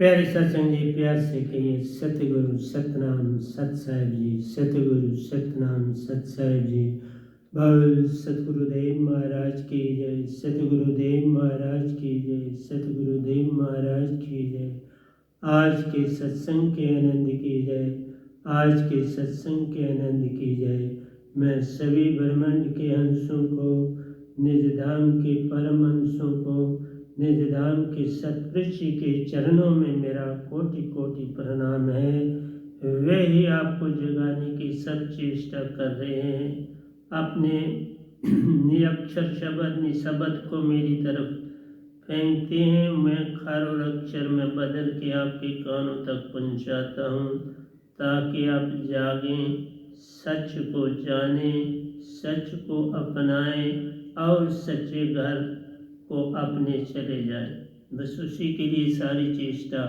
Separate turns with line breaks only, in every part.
प्यारे सत्संग जी, प्यार से कहिए सतगुरु सतनाम सत साहिब जी। सतगुरु सतनाम सत साहिब जी। बोल सतगुरुदेव महाराज की जय। सतगुरुदेव महाराज की जय। सतगुरुदेव महाराज की जय। आज के सत्संग के आनंद की जय। आज के सत्संग के आनंद की जय। मैं सभी ब्रह्मांड के अंशों को, निज धाम के परम अंशों को, निज धाम के सतपुरुषी के चरणों में मेरा कोटि कोटि प्रणाम है। वे ही आपको जगाने की सब चेष्टा कर रहे हैं। अपने निरक्षर शब्द निशब्द को मेरी तरफ फेंकते हैं। मैं खारोल अक्षर में बदल के आपके कानों तक पहुंचाता हूँ, ताकि आप जागें, सच को जानें, सच को अपनाएं और सच्चे घर को अपने चले जाएं। बस उसी के लिए सारी चेष्टा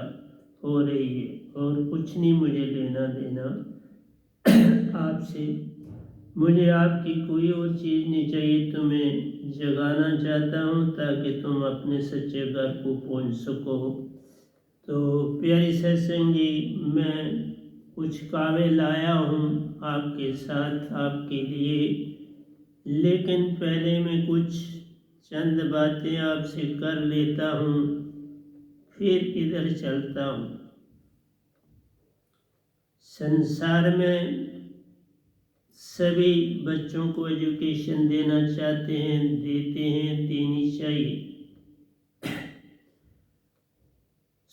हो रही है, और कुछ नहीं मुझे लेना देना आपसे। मुझे आपकी कोई और चीज़ नहीं चाहिए। तुम्हें जगाना चाहता हूँ ताकि तुम अपने सच्चे घर को पहुँच सको। तो प्यारी सत्संग जी, मैं कुछ कावे लाया हूँ आपके साथ, आपके लिए। लेकिन पहले मैं कुछ चंद बातें आपसे कर लेता हूँ, फिर इधर चलता हूँ। संसार में सभी बच्चों को एजुकेशन देना चाहते हैं, देते हैं, देनी चाहिए।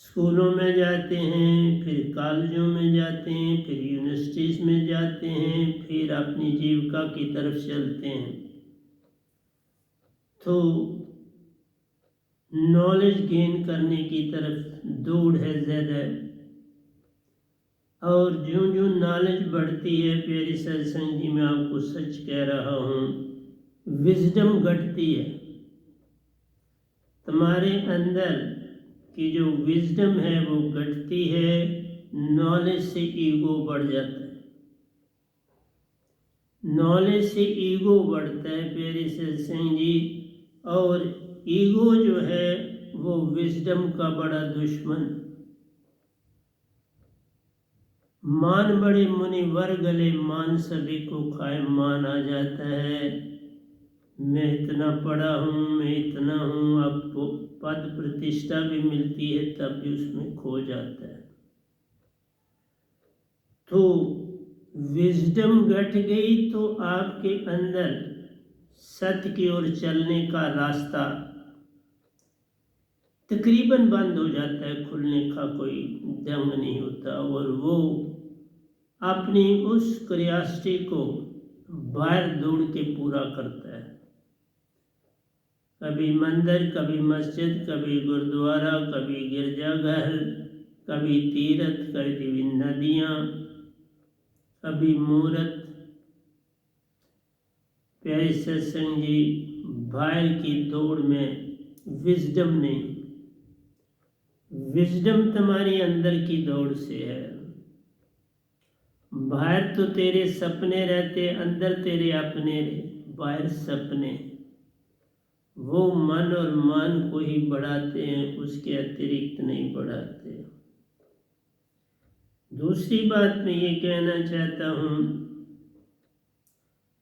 स्कूलों में जाते हैं, फिर कॉलेजों में जाते हैं, फिर यूनिवर्सिटीज़ में जाते हैं, फिर अपनी जीविका की तरफ चलते हैं। तो नॉलेज गेन करने की तरफ दौड़ है ज़्यादा, और ज्यों ज्यों नॉलेज बढ़ती है, प्यारी सत्संग जी, मैं आपको सच कह रहा हूँ, विजडम घटती है। तुम्हारे अंदर की जो विजडम है वो घटती है। नॉलेज से ईगो बढ़ जाता है। नॉलेज से ईगो बढ़ता है प्यारी सत्संग जी, और ईगो जो है वो विजडम का बड़ा दुश्मन। मान बड़े मुनिवर गले, मान सभी को खाए। मान आ जाता है, मैं इतना पढ़ा हूँ, मैं इतना हूँ। आपको पद प्रतिष्ठा भी मिलती है, तब भी उसमें खो जाता है। तो विजडम घट गई तो आपके अंदर सत्य की ओर चलने का रास्ता तकरीबन बंद हो जाता है। खुलने का कोई ढंग नहीं होता, और वो अपनी उस क्यूरियोसिटी को बाहर दौड़ के पूरा करता है। कभी मंदिर, कभी मस्जिद, कभी गुरुद्वारा, कभी गिरजाघर, कभी तीर्थ, कभी नदियाँ, कभी मूर्त। प्यारे सत्संग जी, बाहर की दौड़ में विजडम नहीं, विजडम तुम्हारी अंदर की दौड़ से है। बाहर तो तेरे सपने रहते, अंदर तेरे अपने, बाहर सपने। वो मन और मान को ही बढ़ाते हैं, उसके अतिरिक्त नहीं बढ़ाते। दूसरी बात मैं ये कहना चाहता हूँ,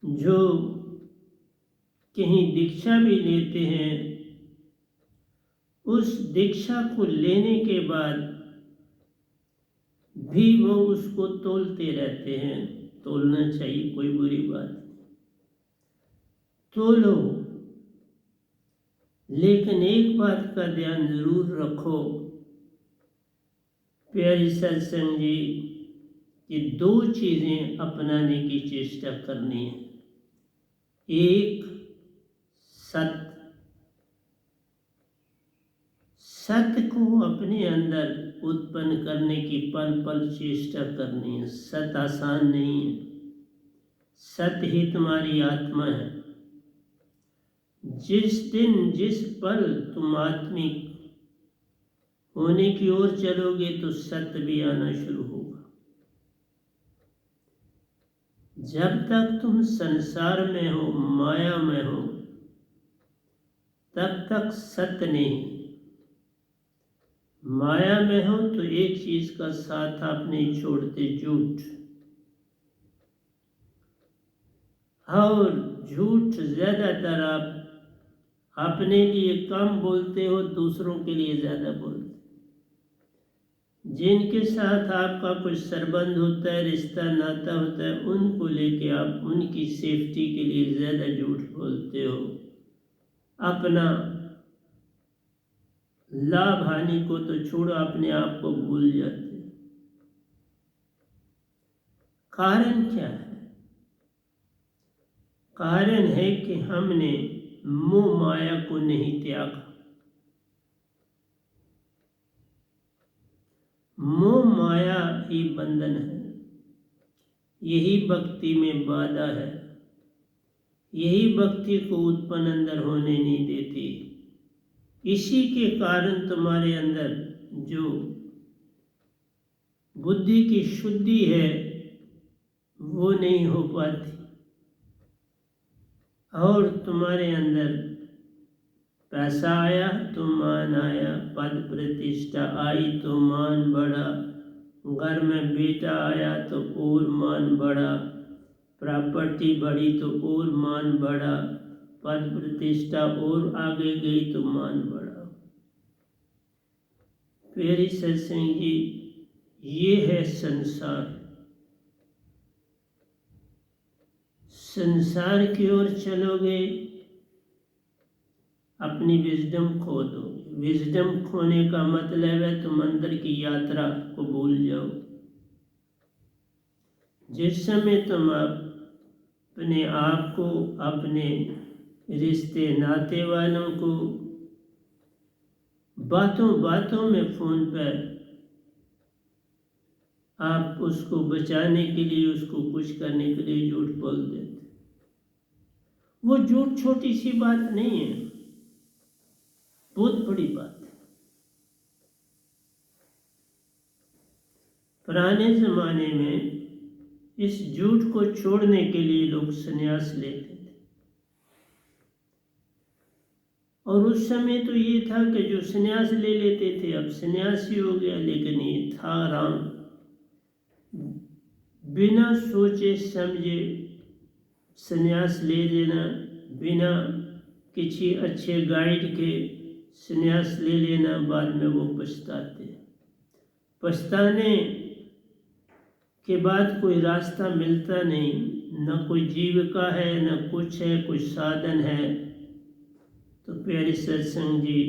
जो कहीं दीक्षा भी लेते हैं, उस दीक्षा को लेने के बाद भी वो उसको तोलते रहते हैं। तोलना चाहिए, कोई बुरी बात नहीं, तोलो। लेकिन एक बात का ध्यान जरूर रखो प्यारी सत्संग जी, कि दो चीज़ें अपनाने की चेष्टा करनी है। एक, सत्य। सत्य को अपने अंदर उत्पन्न करने की पल पल चेष्टा करनी है। सत्य आसान नहीं है। सत्य ही तुम्हारी आत्मा है। जिस दिन जिस पल तुम आत्मिक होने की ओर चलोगे तो सत्य भी आना शुरू होगा। जब तक तुम संसार में हो, माया में हो, तब तक सत्य नहीं। माया में हो तो एक चीज का साथ आप नहीं छोड़ते, झूठ। और झूठ ज्यादातर आप अपने लिए कम बोलते हो, दूसरों के लिए ज्यादा बोलते। जिनके साथ आपका कुछ संबंध होता है, रिश्ता नाता होता है, उनको लेके आप उनकी सेफ्टी के लिए ज्यादा झूठ बोलते हो। अपना लाभ हानि को तो छोड़ो, अपने आप को भूल जाते हो। कारण क्या है? कारण है कि हमने मोह माया को नहीं त्यागा। मोह माया ही बंधन है, यही भक्ति में बाधा है, यही भक्ति को उत्पन्न अंदर होने नहीं देती। इसी के कारण तुम्हारे अंदर जो बुद्धि की शुद्धि है वो नहीं हो पाती, और तुम्हारे अंदर पैसा आया तो मान आया, पद प्रतिष्ठा आई तो मान बढ़ा, घर में बेटा आया तो और मान बढ़ा, प्रॉपर्टी बढ़ी तो और मान बढ़ा, पद प्रतिष्ठा और आगे गई तो मान बढ़ा। प्यारी सत्संग जी, ये है संसार। संसार की ओर चलोगे, अपनी विजडम खो दोगे। विजडम खोने का मतलब है तुम अंदर की यात्रा को भूल जाओ। जिस समय तुम अपने आप को, अपने रिश्ते नाते वालों को बातों बातों में फोन पर आप उसको बचाने के लिए, उसको कुछ करने के लिए झूठ बोल देते। वो झूठ छोटी सी बात नहीं है, बहुत बड़ी बात है। पुराने जमाने में इस झूठ को छोड़ने के लिए लोग संन्यास लेते थे, और उस समय तो ये था कि जो संन्यास ले लेते थे अब सन्यासी हो गया, लेकिन ये था राम। बिना सोचे समझे संन्यास ले लेना, बिना किसी अच्छे गाइड के संन्यास ले लेना, बाद में वो पछताते। पछताने के बाद कोई रास्ता मिलता नहीं, न कोई जीविका है, न कुछ है, कुछ साधन है, तो प्यारे सत्संग जी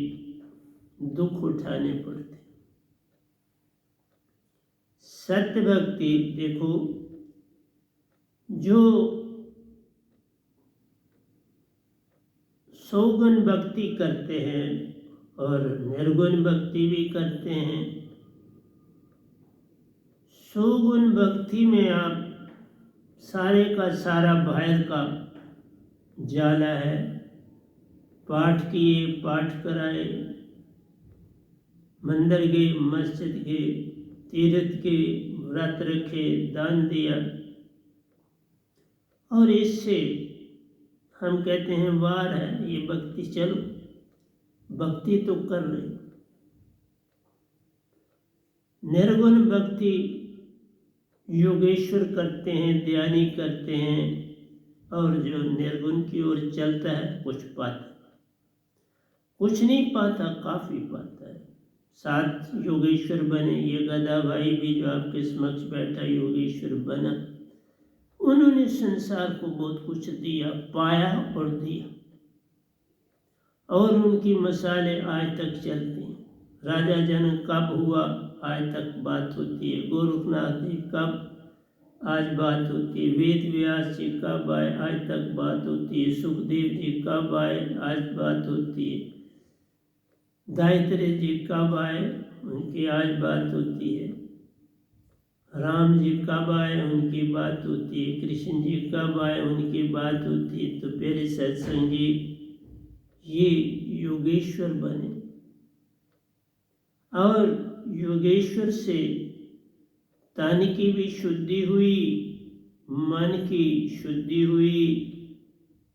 दुख उठाने पड़ते। सत्य भक्ति देखो, जो सौगुण भक्ति करते हैं और निर्गुण भक्ति भी करते हैं। सौगुण भक्ति में आप सारे का सारा बाहर का जाला है, पाठ किए, पाठ कराए, मंदिर गए, मस्जिद गए, तीर्थ के, व्रत रखे, दान दिया, और इससे हम कहते हैं वार है ये भक्ति। चलो भक्ति तो कर रहे। निर्गुण भक्ति योगेश्वर करते हैं, ध्यानी करते हैं, और जो निर्गुण की ओर चलता है कुछ पाता, कुछ नहीं पाता, काफी पाता है। 7 योगेश्वर बने, ये गदा भाई भी जो आपके समक्ष बैठा योगेश्वर बना, उन्होंने संसार को बहुत कुछ दिया, पाया और दिया, और उनकी मसाले आज तक चलती हैं। राजा जनक कब हुआ आज तक बात होती है, गोरखनाथ जी कब आज बात होती है, वेद व्यास जी कब आए आज तक बात होती है, सुखदेव जी कब आए आज बात होती है, गायत्री जी कब आए उनकी आज बात होती है, राम जी कब आए उनकी बात होती है, कृष्ण जी कब आए उनकी बात होती है। तो प्यारे सत्संग जी, ये योगेश्वर बने, और योगेश्वर से तन की भी शुद्धि हुई, मन की शुद्धि हुई,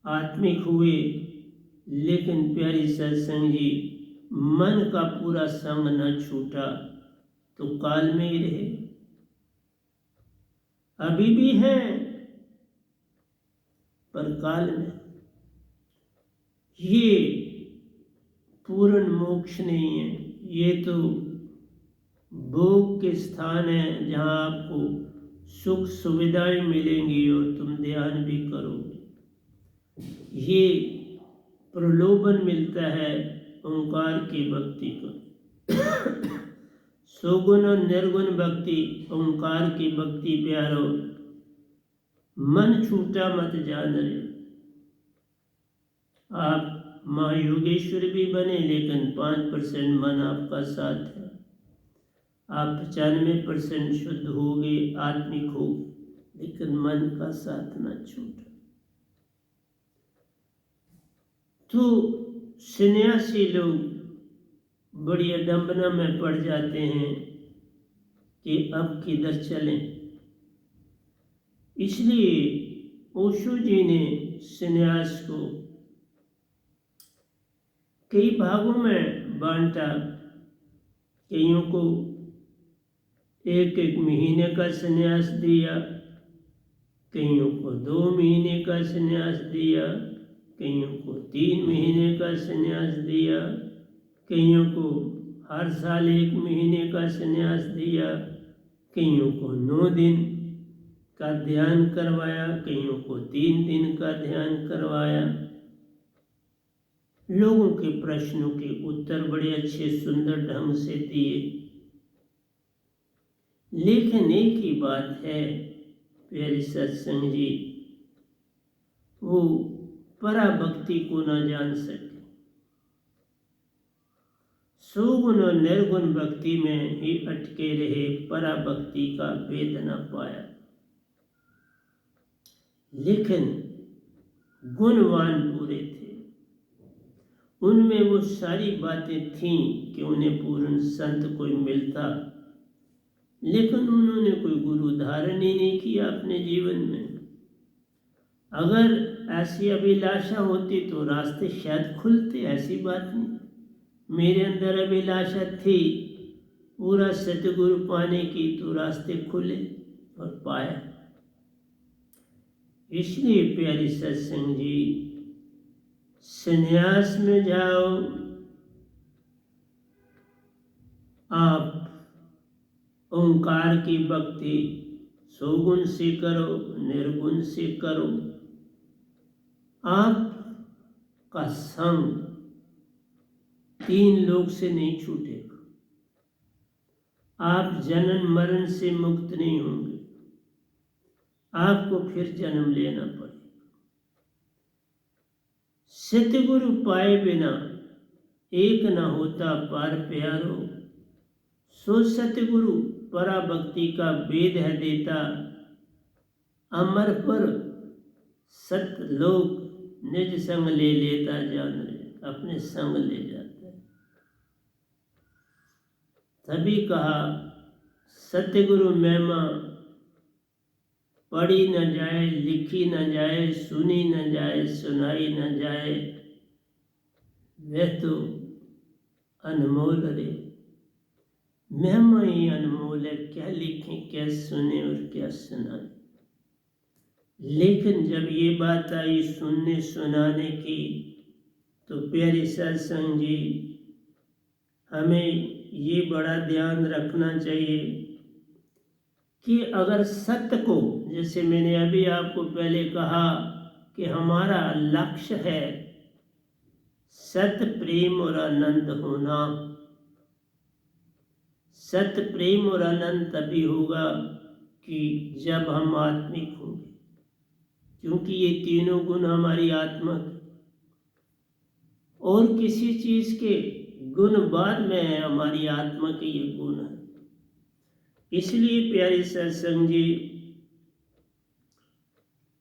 आत्मिक हुए। लेकिन प्यारी सत्संग जी, मन का पूरा संग न छूटा तो काल में ही रहे। अभी भी है पर काल में। ये पूर्ण मोक्ष नहीं है, ये तो भोग के स्थान है जहाँ आपको सुख सुविधाएं मिलेंगी और तुम ध्यान भी करोगे। ये प्रलोभन मिलता है ओंकार की भक्ति को। सौगुण और निर्गुण भक्ति, ओंकार की भक्ति प्यारो, मन छूटा मत जान रे। आप माँ योगेश्वर भी बने लेकिन 5% मन आपका साथ है। आप 95% शुद्ध होगे, आत्मिक होगे, लेकिन मन का साथ न छूटा। तो सन्यासी लोग बड़ी अडंबना में पड़ जाते हैं कि अब किधर चलें। इसलिए ओशो जी ने सन्यास को कई भागों में बांटा। कईयों को 1-1 महीने का सन्यास दिया, कईयों को 2 महीने का सन्यास दिया, कईयों को 3 महीने का सन्यास दिया, कईयों को हर साल 1 महीने का सन्यास दिया, कईयों को 9 दिन का ध्यान करवाया, कईयों को 3 दिन का ध्यान करवाया। लोगों के प्रश्नों के उत्तर बड़े अच्छे सुंदर ढंग से दिए। लेकिन एक ही बात है प्यारे सत्संग जी, वो पराभक्ति को न जान सके। सौगुण और निर्गुण भक्ति में ही अटके रहे, पराभक्ति का भेद न पाया। लेकिन गुणवान पूरे थे, उनमें वो सारी बातें थीं कि उन्हें पूर्ण संत कोई मिलता, लेकिन उन्होंने कोई गुरु धारण ही नहीं किया अपने जीवन में। अगर ऐसी अभिलाषा होती तो रास्ते शायद खुलते, ऐसी बात नहीं। मेरे अंदर अभिलाषा थी पूरा सतगुरु पाने की, तो रास्ते खुले और पाया। इसलिए प्यारी सत्संग जी, संन्यास में जाओ, आप ओंकार की भक्ति सौगुण से करो, निर्गुण से करो। आपका संग 3 लोक से नहीं छूटेगा, आप जन्म मरण से मुक्त नहीं होंगे, आपको फिर जन्म लेना पड़ेगा। सतगुरु पाए बिना एक न होता पार प्यारो, सो सतगुरु पराभक्ति का वेद है देता, अमर पर सतलोक निज संग ले लेता जान रे, अपने संग ले जाता है। तभी कहा सतगुरु महिमा पढ़ी न जाए, लिखी न जाए, सुनी न जाए, सुनाई न जाए, वह तो अनमोल रे। महिमा ही अनमोल है, क्या लिखें, क्या सुने और क्या सुनाए। लेकिन जब ये बात आई सुनने सुनाने की, तो प्यारे सत्संग जी, हमें ये बड़ा ध्यान रखना चाहिए कि अगर सत्य को, जैसे मैंने अभी आपको पहले कहा कि हमारा लक्ष्य है सत्य प्रेम और आनंद होना। सत्य प्रेम और आनंद तभी होगा कि जब हम आत्मिक होंगे, क्योंकि ये तीनों गुण हमारी आत्मा के, और किसी चीज के गुण बाद में है, हमारी आत्मा के ये गुण है। इसलिए प्यारे सत्संग जी,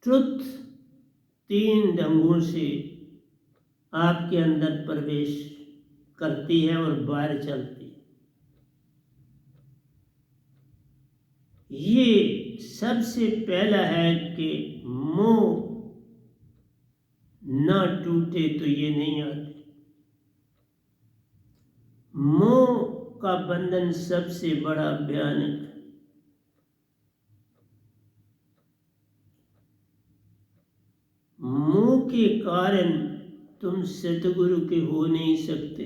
ट्रुथ 3 ढंगों से आपके अंदर प्रवेश करती है और बाहर चलती है। ये सबसे पहला है कि मोह ना टूटे तो ये नहीं आते। बंधन सबसे बड़ा भयानक है। मोह के कारण तुम सतगुरु के हो नहीं सकते।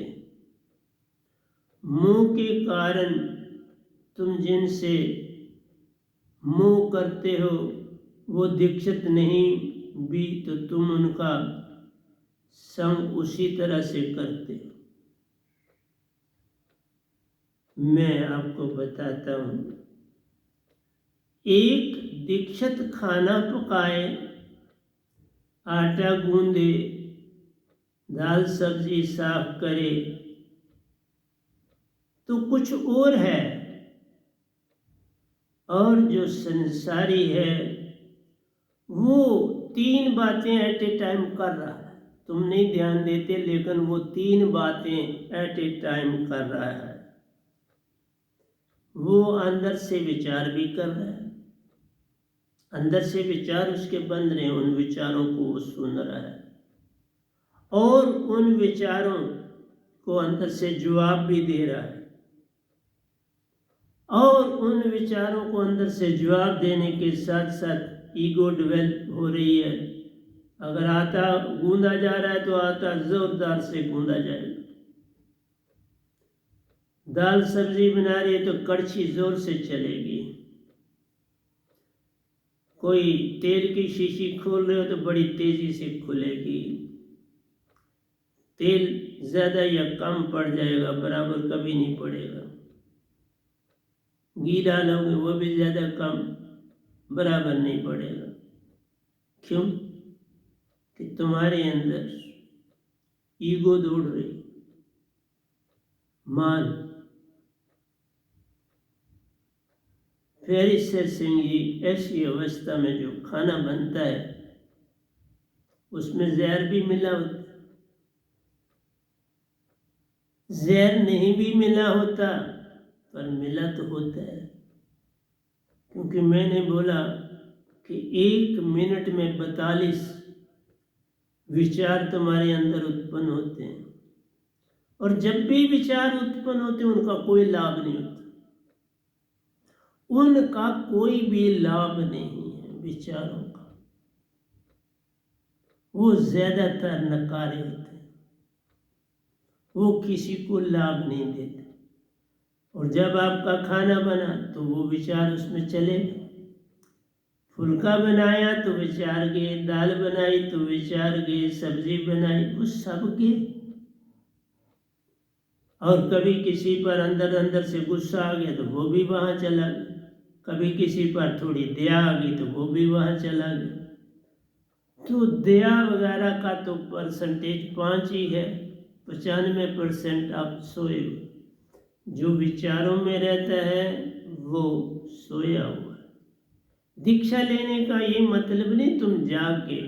मोह के कारण तुम जिनसे मोह करते हो वो दीक्षित नहीं भी तो तुम उनका संग उसी तरह से करते हो। मैं आपको बताता हूं, एक दीक्षित खाना पकाए, आटा गूंदे, दाल सब्जी साफ करे तो कुछ और है, और जो संसारी है वो 3 बातें एट ए टाइम कर रहा है। तुम नहीं ध्यान देते लेकिन वो 3 बातें एट ए टाइम कर रहा है। वो अंदर से विचार भी कर रहा है, अंदर से विचार उसके बन रहे हैं, उन विचारों को वो सुन रहा है और उन विचारों को अंदर से जवाब भी दे रहा है, और उन विचारों को अंदर से जवाब देने के साथ साथ ईगो डेवलप हो रही है। अगर आटा गूंदा जा रहा है तो आटा जोरदार से गूंदा जाएगा, दाल सब्जी बना रही है तो कड़छी जोर से चलेगी, कोई तेल की शीशी खोल रहे हो तो बड़ी तेजी से खुलेगी, तेल ज्यादा या कम पड़ जाएगा, बराबर कभी नहीं पड़ेगा, घी डालोगे वो भी ज्यादा कम बराबर नहीं पड़ेगा। क्यों? कि तुम्हारे अंदर ईगो दौड़ रही, मान। फेरिसर सिंह जी, ऐसी अवस्था में जो खाना बनता है उसमें जहर भी मिला होता, जहर नहीं भी मिला होता पर मिला तो होता है, क्योंकि मैंने बोला कि 1 मिनट में 42 विचार तुम्हारे अंदर उत्पन्न होते हैं, और जब भी विचार उत्पन्न होते हैं उनका कोई लाभ नहीं होता, उनका कोई भी लाभ नहीं है विचारों का, वो ज्यादातर नकारे होते हैं, वो किसी को लाभ नहीं देते। और जब आपका खाना बना तो वो विचार उसमें चले गए, फुल्का बनाया तो विचार गए, दाल बनाई तो विचार गए, सब्जी बनाई वो सब गए, और कभी किसी पर अंदर अंदर से गुस्सा आ गया तो वो भी वहां चला गया, कभी किसी पर थोड़ी दया आ गई तो वो भी वहां चला गया। तो दया वगैरह का तो परसेंटेज 5 ही है, 95% आप सोए हो, जो विचारों में रहता है वो सोया हुआ है। दीक्षा लेने का ये मतलब नहीं तुम जागे,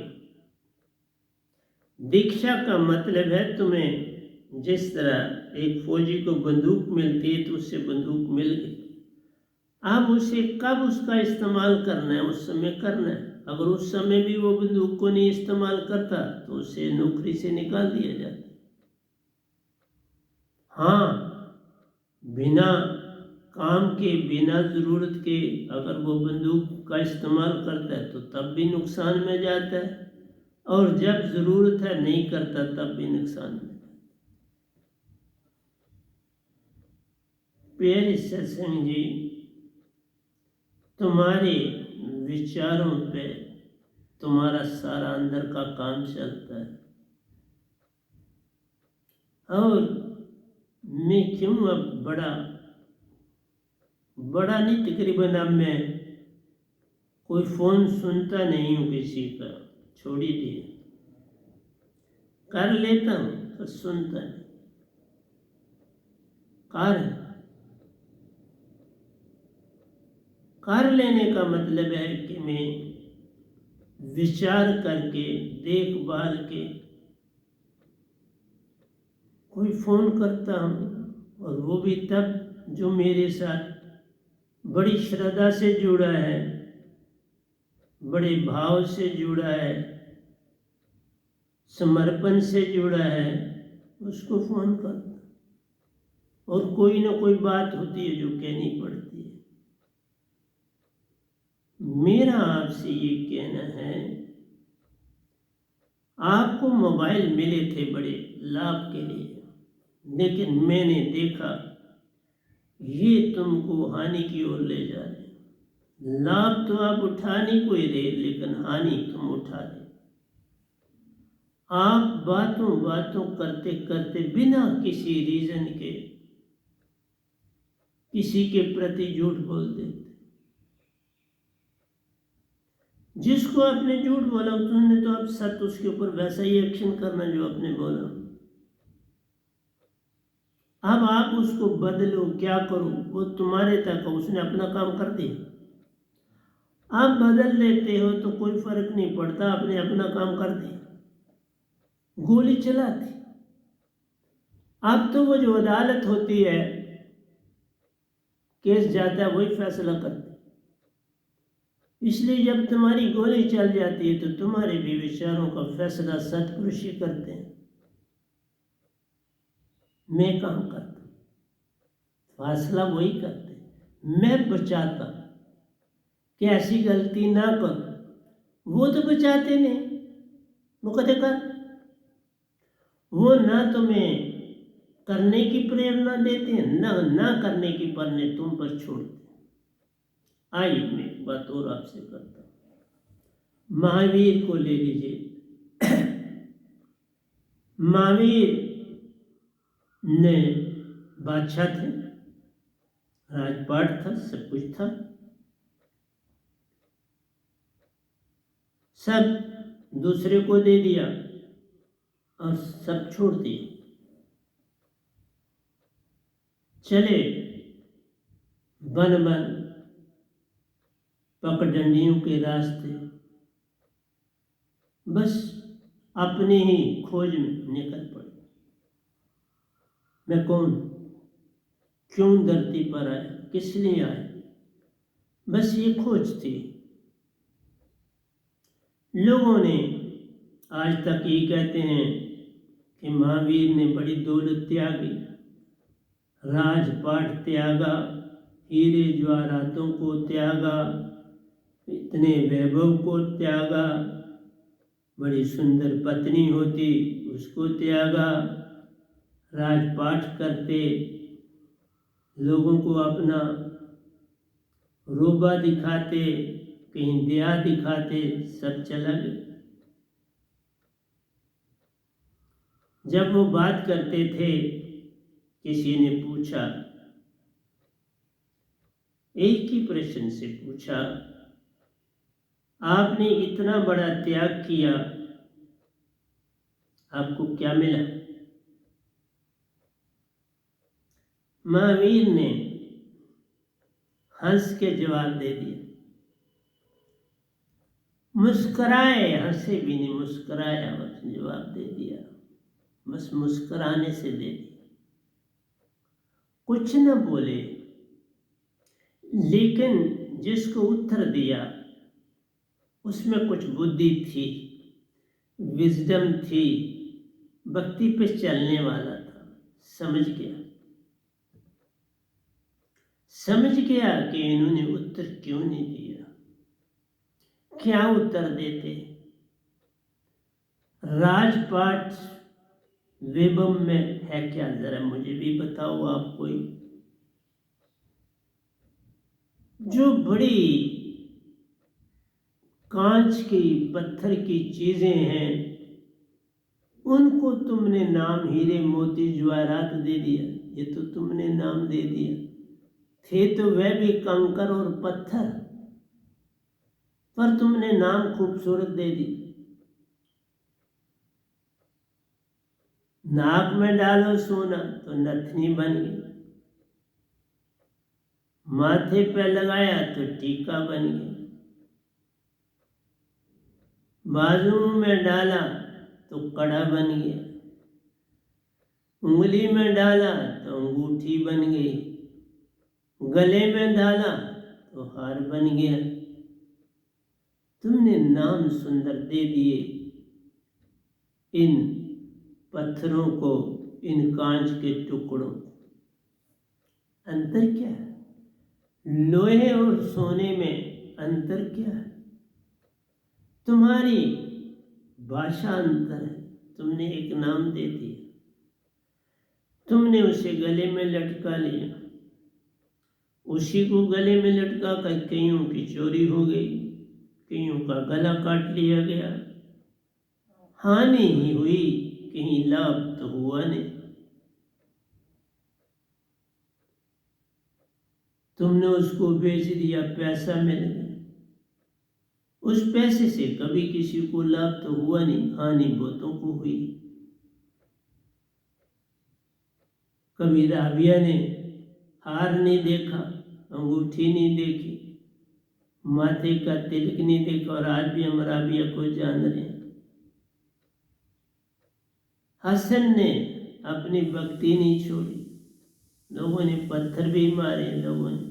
दीक्षा का मतलब है तुम्हें जिस तरह एक फौजी को बंदूक मिलती है तो उससे बंदूक मिल गई, अब उसे कब उसका इस्तेमाल करना है उस समय करना है, अगर उस समय भी वो बंदूक को नहीं इस्तेमाल करता तो उसे नौकरी से निकाल दिया जाता। हाँ, बिना काम के, बिना जरूरत के अगर वो बंदूक का इस्तेमाल करता है तो तब भी नुकसान में जाता है, और जब जरूरत है नहीं करता तब भी नुकसान में। प्यारे सत्संग जी, तुम्हारे विचारों पे तुम्हारा सारा अंदर का काम चलता है, और मैं क्यों अब बड़ा नहीं, तकरीबन अब मैं कोई फोन सुनता नहीं हूँ किसी का, छोड़ ही दिए, कर लेता हूँ पर सुनता नहीं। कर लेने का मतलब है कि मैं विचार करके देखभाल के कोई फोन करता हूँ, और वो भी तब जो मेरे साथ बड़ी श्रद्धा से जुड़ा है, बड़े भाव से जुड़ा है, समर्पण से जुड़ा है, उसको फोन करता। और कोई ना कोई बात होती है जो कहनी पड़ती है। मेरा आपसे ये कहना है, आपको मोबाइल मिले थे बड़े लाभ के लिए, लेकिन मैंने देखा ये तुमको हानि की ओर ले जा रहे हैं। लाभ तो आप उठा नहीं कोई रहे, लेकिन हानि तुम उठा रहे। आप बातों बातों करते करते बिना किसी रीजन के किसी के प्रति झूठ बोल देते। जिसको आपने झूठ बोला उसने तो आप सत्य उसके ऊपर वैसा ही एक्शन करना जो आपने बोला। अब आप उसको बदलो, क्या करो वो तुम्हारे तक है, उसने अपना काम कर दिया। आप बदल लेते हो तो कोई फर्क नहीं पड़ता, आपने अपना काम कर दिया, गोली चला दी। अब तो वो जो अदालत होती है, केस जाता है, वही फैसला करती। इसलिए जब तुम्हारी गोली चल जाती है तो तुम्हारे भी विचारों का फैसला सत्पुरुष ही करते हैं। मैं काम करता, फैसला वही करते, मैं बचाता कि ऐसी गलती ना करो। वो तो बचाते नहीं, वो कहते कर। वो ना तुम्हें करने की प्रेरणा देते हैं, ना करने की प्रेरणा तुम पर छोड़ते। आइए मैं एक बात और आपसे करता हूँ। महावीर को ले लीजिए। महावीर ने बादशाह थे, राजपाट था, सब कुछ था, सब दूसरे को दे दिया और सब छोड़ दिए, चले बन बन पगडंडियों के रास्ते, बस अपने ही खोज में निकल पड़े। मैं कौन, क्यों धरती पर आया, किस लिए आया, बस ये खोज थी। लोगों ने आज तक ये कहते हैं कि महावीर ने बड़ी दौलत त्यागी, राजपाट त्यागा, हीरे जवाहरातों को त्यागा, इतने वैभव को त्यागा, बड़ी सुंदर पत्नी होती उसको त्यागा, राजपाट करते, लोगों को अपना रोबा दिखाते, कहीं दया दिखाते, सब चला गया। जब वो बात करते थे, किसी ने पूछा, एक ही प्रश्न से पूछा, आपने इतना बड़ा त्याग किया, आपको क्या मिला? महावीर ने हंस के जवाब दे दिया, मुस्कुराए, हंसे भी नहीं, मुस्कुराया बस, जवाब दे दिया, बस मुस्कुराने से दे दिया, कुछ न बोले। लेकिन जिसको उत्तर दिया उसमें कुछ बुद्धि थी, विजडम थी, भक्ति पे चलने वाला था, समझ गया कि इन्होंने उत्तर क्यों नहीं दिया, क्या उत्तर देते। राजपाट वैभव में है क्या, जरा मुझे भी बताओ आप कोई। जो बड़ी कांच की पत्थर की चीजें हैं उनको तुमने नाम हीरे मोती जवाहरात दे दिया, ये तो तुमने नाम दे दिया, थे तो वह भी कंकर और पत्थर, पर तुमने नाम खूबसूरत दे दी। नाक में डालो सोना तो नथनी बन गई, माथे पे लगाया तो टीका बन गया, बाजू में डाला तो कड़ा बन गया, उंगली में डाला तो अंगूठी बन गई, गले में डाला तो हार बन गया। तुमने नाम सुंदर दे दिए इन पत्थरों को, इन कांच के टुकड़ों। अंतर क्या है? लोहे और सोने में अंतर क्या है? तुम्हारी भाषा अंतर है। तुमने एक नाम दे दिया, तुमने उसे गले में लटका लिया, उसी को गले में लटका कर कईयों की चोरी हो गई, कईयों का गला काट लिया गया। हानि ही हुई, कहीं लाभ तो हुआ नहीं। तुमने उसको बेच दिया, पैसा मिल गया, उस पैसे से कभी किसी को लाभ तो हुआ नहीं, हानि बहुतों को हुई। कभी राबिया ने हार नहीं देखा, अंगूठी नहीं देखी, माथे का तिलक नहीं देखा, और आज भी हम राबिया को जान रहे हैं। हसन ने अपनी भक्ति नहीं छोड़ी, लोगों ने पत्थर भी मारे, लोगों ने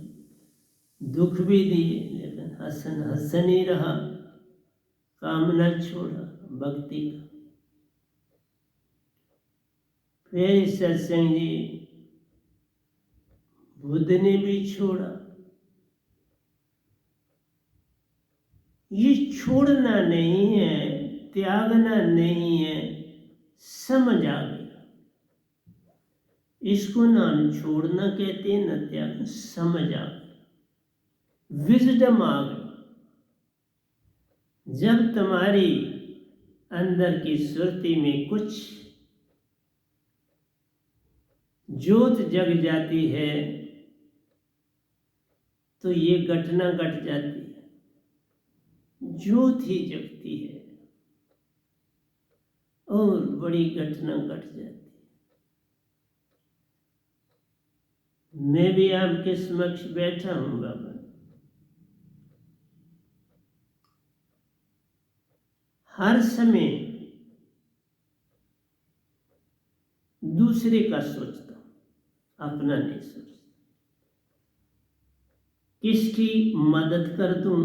दुख भी दिए, लेकिन हसन हसन ही रहा, काम न छोड़ा भक्ति का। फिर सत्संग जी बुद्ध ने भी छोड़ा। ये छोड़ना नहीं है, त्यागना नहीं है, समझ आ गया। इसको ना छोड़ना कहते हैं, ना त्याग, समझ आ गया, विजडम आ गई। जब तुम्हारी अंदर की सुरती में कुछ ज्योत जग जाती है तो ये घटना घट जाती है, ज्योत ही जगती है और बड़ी घटना घट जाती है। मैं भी आपके समक्ष बैठा हूं बाबा, हर समय दूसरे का सोचता हूं, अपना नहीं सोचता। किसकी मदद कर दूं,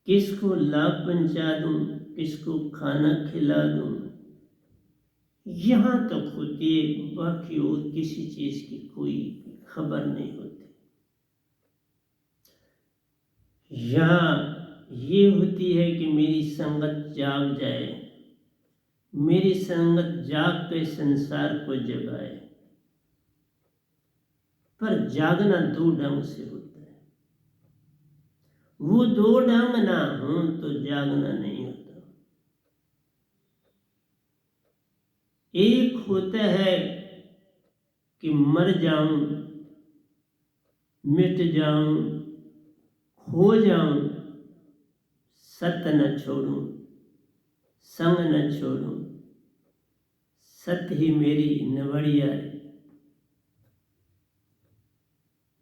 किसको लाभ पहुंचा दूं, किसको खाना खिला दूं, यहां तक होती है, बाकी और किसी चीज की कोई खबर नहीं होती। यहाँ ये होती है कि मेरी संगत जाग जाए, मेरी संगत जाग के संसार को जगाए। पर जागना दो ढंग से होता है, वो दो ढंग ना हो तो जागना नहीं होता। एक होता है कि मर जाऊं, मिट जाऊं, खो जाऊं, सत्य न छोड़ूं, संग न छोड़ूं, सत्य ही मेरी नवड़िया है।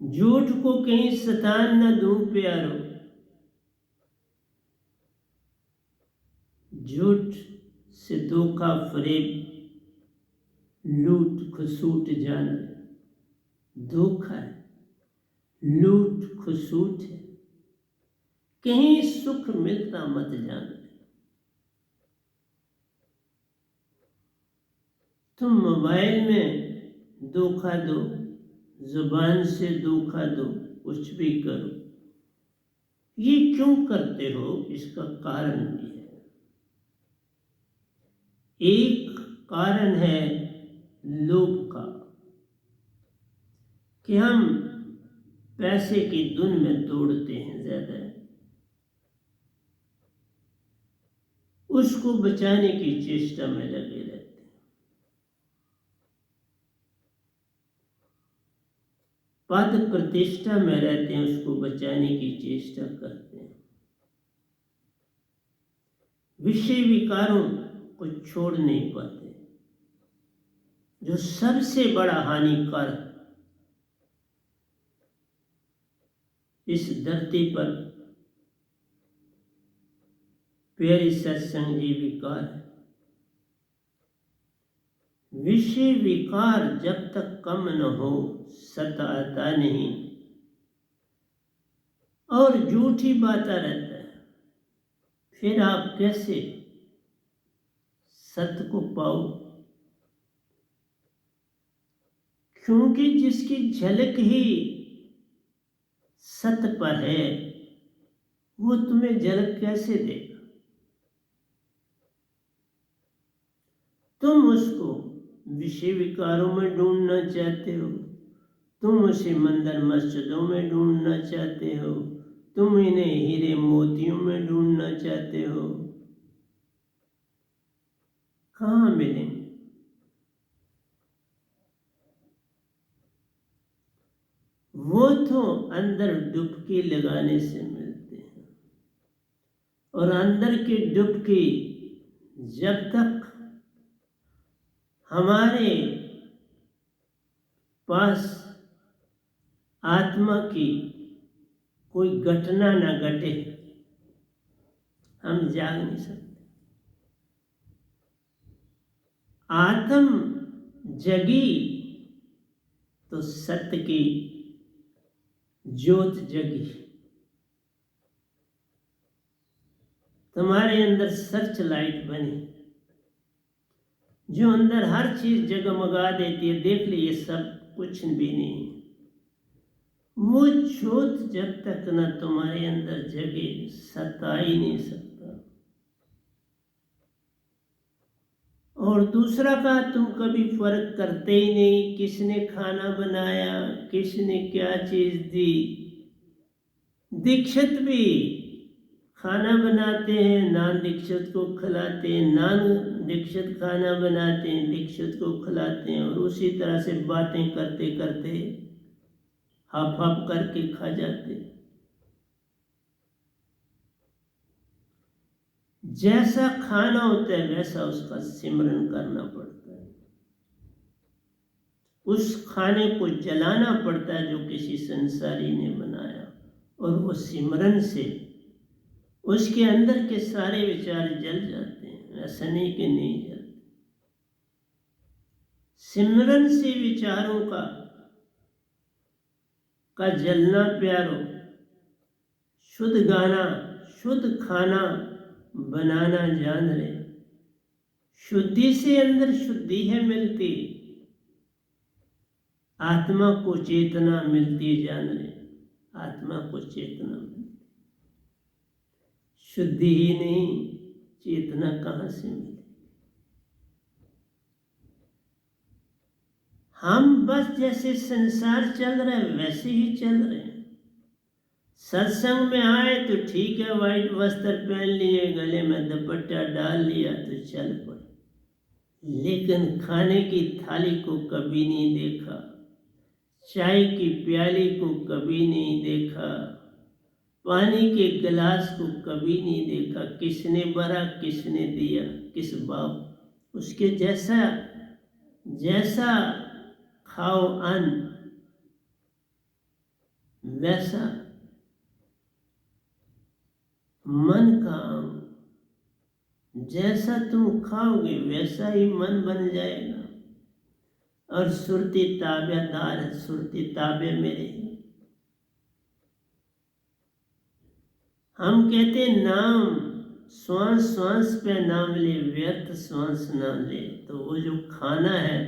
झूठ को कहीं सतान न दूं प्यारो, झूठ से धोखा फरेब लूट खसूट जाना, धोखा है, लूट खसूट है, कहीं सुख मिलता मत जाना। तुम मोबाइल में धोखा दो, जुबान से धोखा दो, कुछ भी करो, ये क्यों करते हो? इसका कारण भी है। एक कारण है लोभ का, कि हम पैसे की धुन में दौड़ते हैं ज्यादा, उसको बचाने की चेष्टा में लगे रहते हैं। पद प्रतिष्ठा में रहते हैं, उसको बचाने की चेष्टा करते हैं। विषय विकारों को छोड़ नहीं पाते, जो सबसे बड़ा हानिकारक इस धरती पर प्यारी सत्संग जी विकार है। विषय विकार जब तक कम न हो सत आता नहीं, और झूठी बात रहता है, फिर आप कैसे सत्य को पाओ? क्योंकि जिसकी झलक ही सत्य पर है वो तुम्हें झलक कैसे देगा? तुम उसको विषय विकारों में ढूंढना चाहते हो, तुम उसे मंदिर मस्जिदों में ढूंढना चाहते हो, तुम इन्हें हीरे मोतियों में ढूंढना चाहते हो। कहाँ मिलेंगे? वो तो अंदर डुबकी लगाने से मिलते हैं, और अंदर की डुबकी जब तक हमारे पास आत्मा की कोई घटना न घटे हम जाग नहीं सकते। आत्म जगी तो सत्य की ज्योत जगी। तुम्हारे अंदर सर्च लाइट बनी जो अंदर हर चीज जगमगा देती है। देख लीजिए सब कुछ भी नहीं। वो ज्योत जब तक न तुम्हारे अंदर जगे सता ही नहीं सकता। और दूसरा का तुम कभी फर्क करते ही नहीं, किसने खाना बनाया, किसने क्या चीज दी। दीक्षित भी खाना बनाते हैं, नान दीक्षित को खिलाते हैं, नान दीक्षित खाना बनाते हैं, दीक्षित को खिलाते हैं, और उसी तरह से बातें करते करते हाफ हाफ करके खा जाते। जैसा खाना होता है वैसा उसका सिमरन करना पड़ता है। उस खाने को जलाना पड़ता है जो किसी संसारी ने बनाया, और वो सिमरन से उसके अंदर के सारे विचार जल जाते हैं। ऐसा नहीं कि नहीं जलते। सिमरन से विचारों का जलना प्यारो, शुद्ध गाना शुद्ध खाना बनाना जान रहे। शुद्धि से अंदर शुद्धि है मिलती, आत्मा को चेतना मिलती जान रहे। आत्मा को चेतना मिलती, शुद्धि ही नहीं चेतना कहाँ से मिले? हम बस जैसे संसार चल रहे हैं वैसे ही चल रहे हैं। सत्संग में आए तो ठीक है, वाइट वस्त्र पहन लिए, गले में दुपट्टा डाल लिया तो चल पड़े। लेकिन खाने की थाली को कभी नहीं देखा, चाय की प्याली को कभी नहीं देखा, पानी के गिलास को कभी नहीं देखा। किसने भरा, किसने दिया, किस बाप। उसके जैसा खाओ अन्न वैसा मन का अंग। जैसा तुम खाओगे वैसा ही मन बन जाएगा। और सुरती ताबेदार है, सुरती ताबे मेरे। हम कहते नाम श्वास श्वास पे नाम ले, व्यर्थ श्वास ना ले। तो वो जो खाना है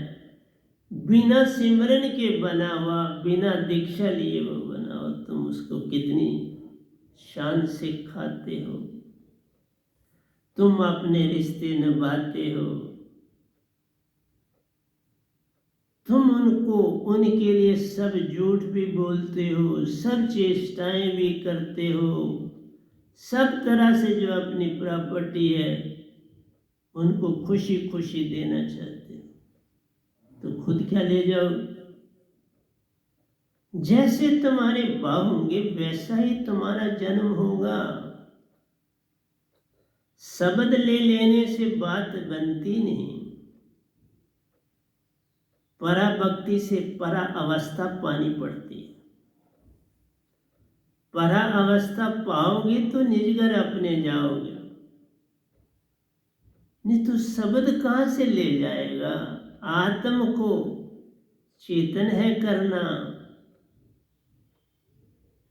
बिना सिमरन के बना हुआ, बिना दीक्षा लिए वो बना हुआ, तुम उसको कितनी शान से खाते हो। तुम अपने रिश्ते निभाते हो, तुम उनके लिए सब झूठ भी बोलते हो, सब चेष्टाएं भी करते हो, सब तरह से जो अपनी प्रॉपर्टी है उनको खुशी खुशी देना चाहते हो। तो खुद क्या ले जाओ? जैसे तुम्हारे भाव होंगे वैसा ही तुम्हारा जन्म होगा। शब्द ले लेने से बात बनती नहीं, पराभक्ति से परा अवस्था पानी पड़ती है। परा अवस्था पाओगे तो निज घर अपने जाओगे, नहीं तो शब्द कहाँ से ले जाएगा? आत्म को चेतन है करना।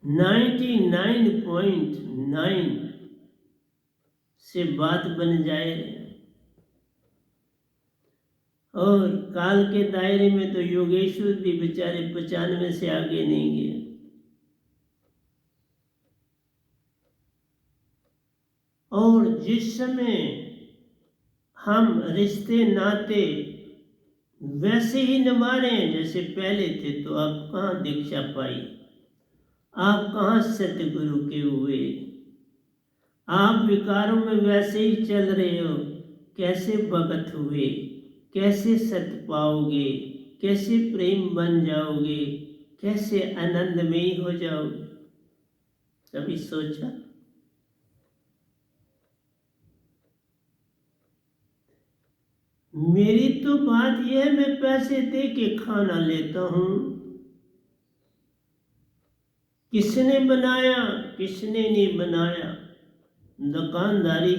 99.9 से बात बन जाए। और काल के दायरे में तो योगेश्वर भी बेचारे 95 से आगे नहीं गए। और जिस समय हम रिश्ते नाते वैसे ही निभा रहे हैं जैसे पहले थे, तो आप कहाँ दीक्षा पाई, आप कहाँ सतगुरु के हुए? आप विकारों में वैसे ही चल रहे हो, कैसे भगत हुए, कैसे सत पाओगे, कैसे प्रेम बन जाओगे, कैसे आनंदमयी हो जाओगे? कभी सोचा? मेरी तो बात यह है, मैं पैसे दे के खाना लेता हूं। किसने बनाया, किसने नहीं बनाया, दुकानदारी।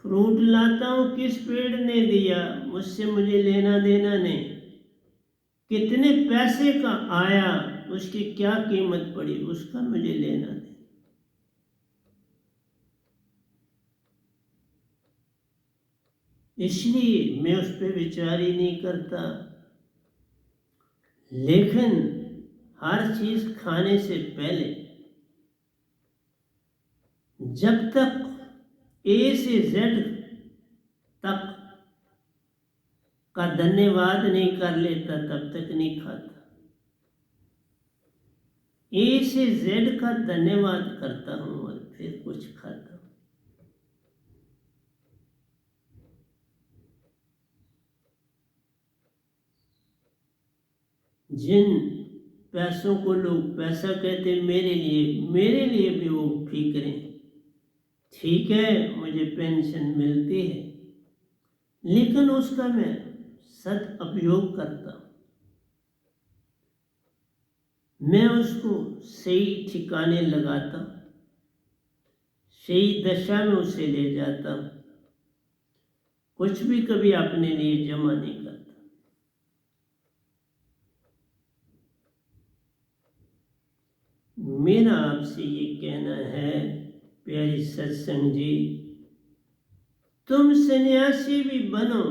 फ्रूट लाता हूं, किस पेड़ ने दिया, मुझसे मुझे लेना देना नहीं। कितने पैसे का आया, उसकी क्या कीमत पड़ी, उसका मुझे लेना देना। इसलिए मैं उस पर विचार ही नहीं करता। लेकिन हर चीज खाने से पहले जब तक ए से जेड तक का धन्यवाद नहीं कर लेता तब तक नहीं खाता। ए से जेड का धन्यवाद करता हूं और फिर कुछ खाता हूं। जिन पैसों को लोग पैसा कहते हैं, मेरे लिए भी वो फिक्र। ठीक है, मुझे पेंशन मिलती है, लेकिन उसका मैं सदुपयोग करता हूं। मैं उसको सही ठिकाने लगाता हूं, सही दशा में उसे ले जाता हूं। कुछ भी कभी अपने लिए जमा नहीं करता। मेरा आपसे ये कहना है प्यारी सत्संग जी, तुम सन्यासी भी बनो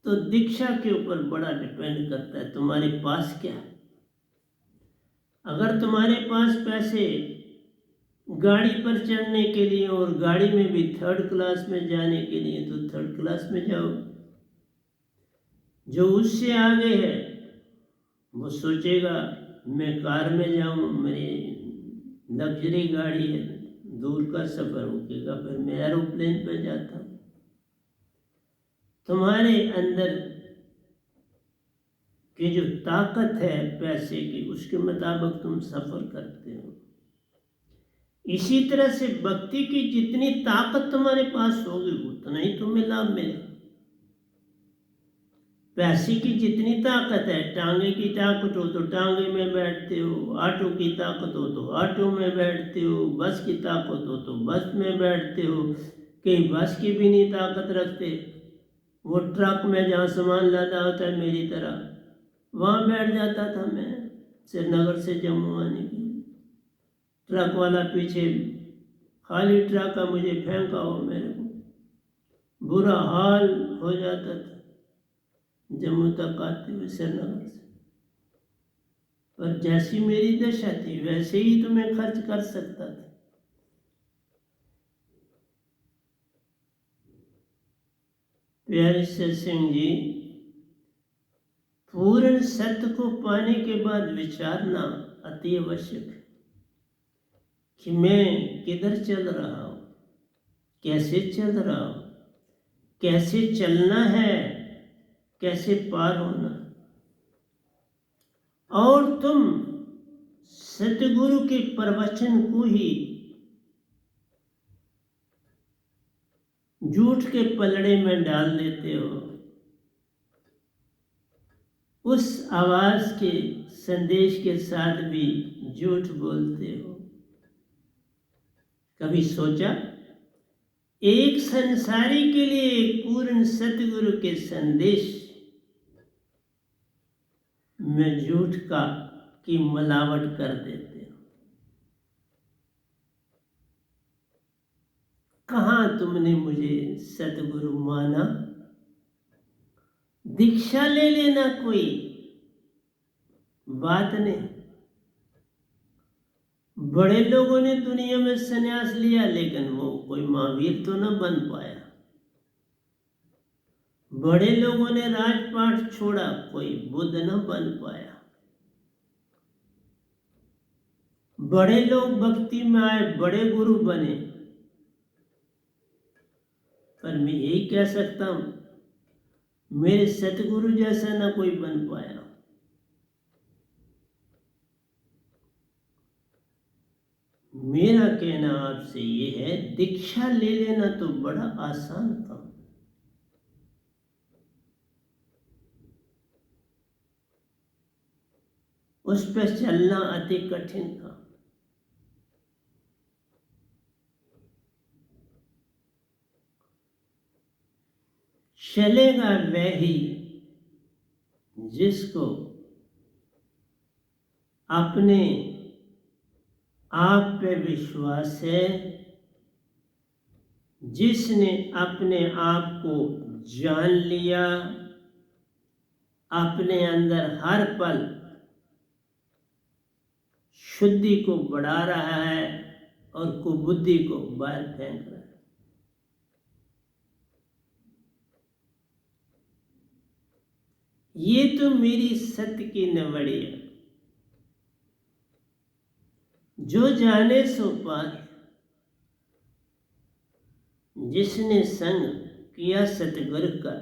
तो दीक्षा के ऊपर बड़ा डिपेंड करता है तुम्हारे पास क्या है। अगर तुम्हारे पास पैसे गाड़ी पर चढ़ने के लिए और गाड़ी में भी थर्ड क्लास में जाने के लिए, तो थर्ड क्लास में जाओ। जो उससे आगे है वो सोचेगा मैं कार में जाऊं, मेरी लग्जरी गाड़ी है, दूर का सफर होगा, फिर मैं एरोप्लेन पर जाता हूं। तुम्हारे अंदर की जो ताकत है पैसे की, उसके मुताबिक तुम सफर करते हो। इसी तरह से भक्ति की जितनी ताकत तुम्हारे पास होगी उतना ही तुम्हें लाभ मिलेगा। पैसे की जितनी ताकत है, टांगे की ताकत हो तो टांगे में बैठते हो, ऑटो की ताकत हो तो ऑटो में बैठते हो, बस की ताकत हो तो बस में बैठते हो। कई बस की भी नहीं ताकत रखते, वो ट्रक में जहाँ सामान लादा होता है मेरी तरह, वहाँ बैठ जाता था मैं श्रीनगर से जम्मू आने के लिए। ट्रक वाला पीछे खाली ट्रक का मुझे फेंका हो, मेरे को बुरा हाल हो जाता था जम्मू तक आते हुए श्रीनगर से। पर जैसी मेरी दशा थी वैसे ही तो मैं खर्च कर सकता था। प्यारे सत्संग जी, पूर्ण सत्य को पाने के बाद विचारना अति आवश्यक है कि मैं किधर चल रहा हूं, कैसे चल रहा हूं, कैसे चलना है, कैसे पार होना। और तुम सतगुरु के प्रवचन को ही झूठ के पलड़े में डाल देते हो, उस आवाज के संदेश के साथ भी झूठ बोलते हो। कभी सोचा एक संसारी के लिए एक पूर्ण सतगुरु के संदेश में झूठ की मिलावट कर देते हो? कहाँ तुमने मुझे सतगुरु माना? दीक्षा ले लेना कोई बात नहीं। बड़े लोगों ने दुनिया में संन्यास लिया, लेकिन वो कोई महावीर तो न बन पाया। बड़े लोगों ने राजपाट छोड़ा, कोई बुद्ध न बन पाया। बड़े लोग भक्ति में आए, बड़े गुरु बने, पर मैं यही कह सकता हूं, मेरे सतगुरु जैसा ना कोई बन पाया। मेरा कहना आपसे ये है, दीक्षा ले लेना तो बड़ा आसान काम, उस पर चलना अति कठिन था। चलेगा वह ही जिसको अपने आप पे विश्वास है, जिसने अपने आप को जान लिया, अपने अंदर हर पल शुद्धि को बढ़ा रहा है और कुबुद्धि को बाहर फेंक रहा है। ये तो मेरी सत्य की नवड़ी है। जो जाने सो पाए, जिसने संग किया सतगुरु का,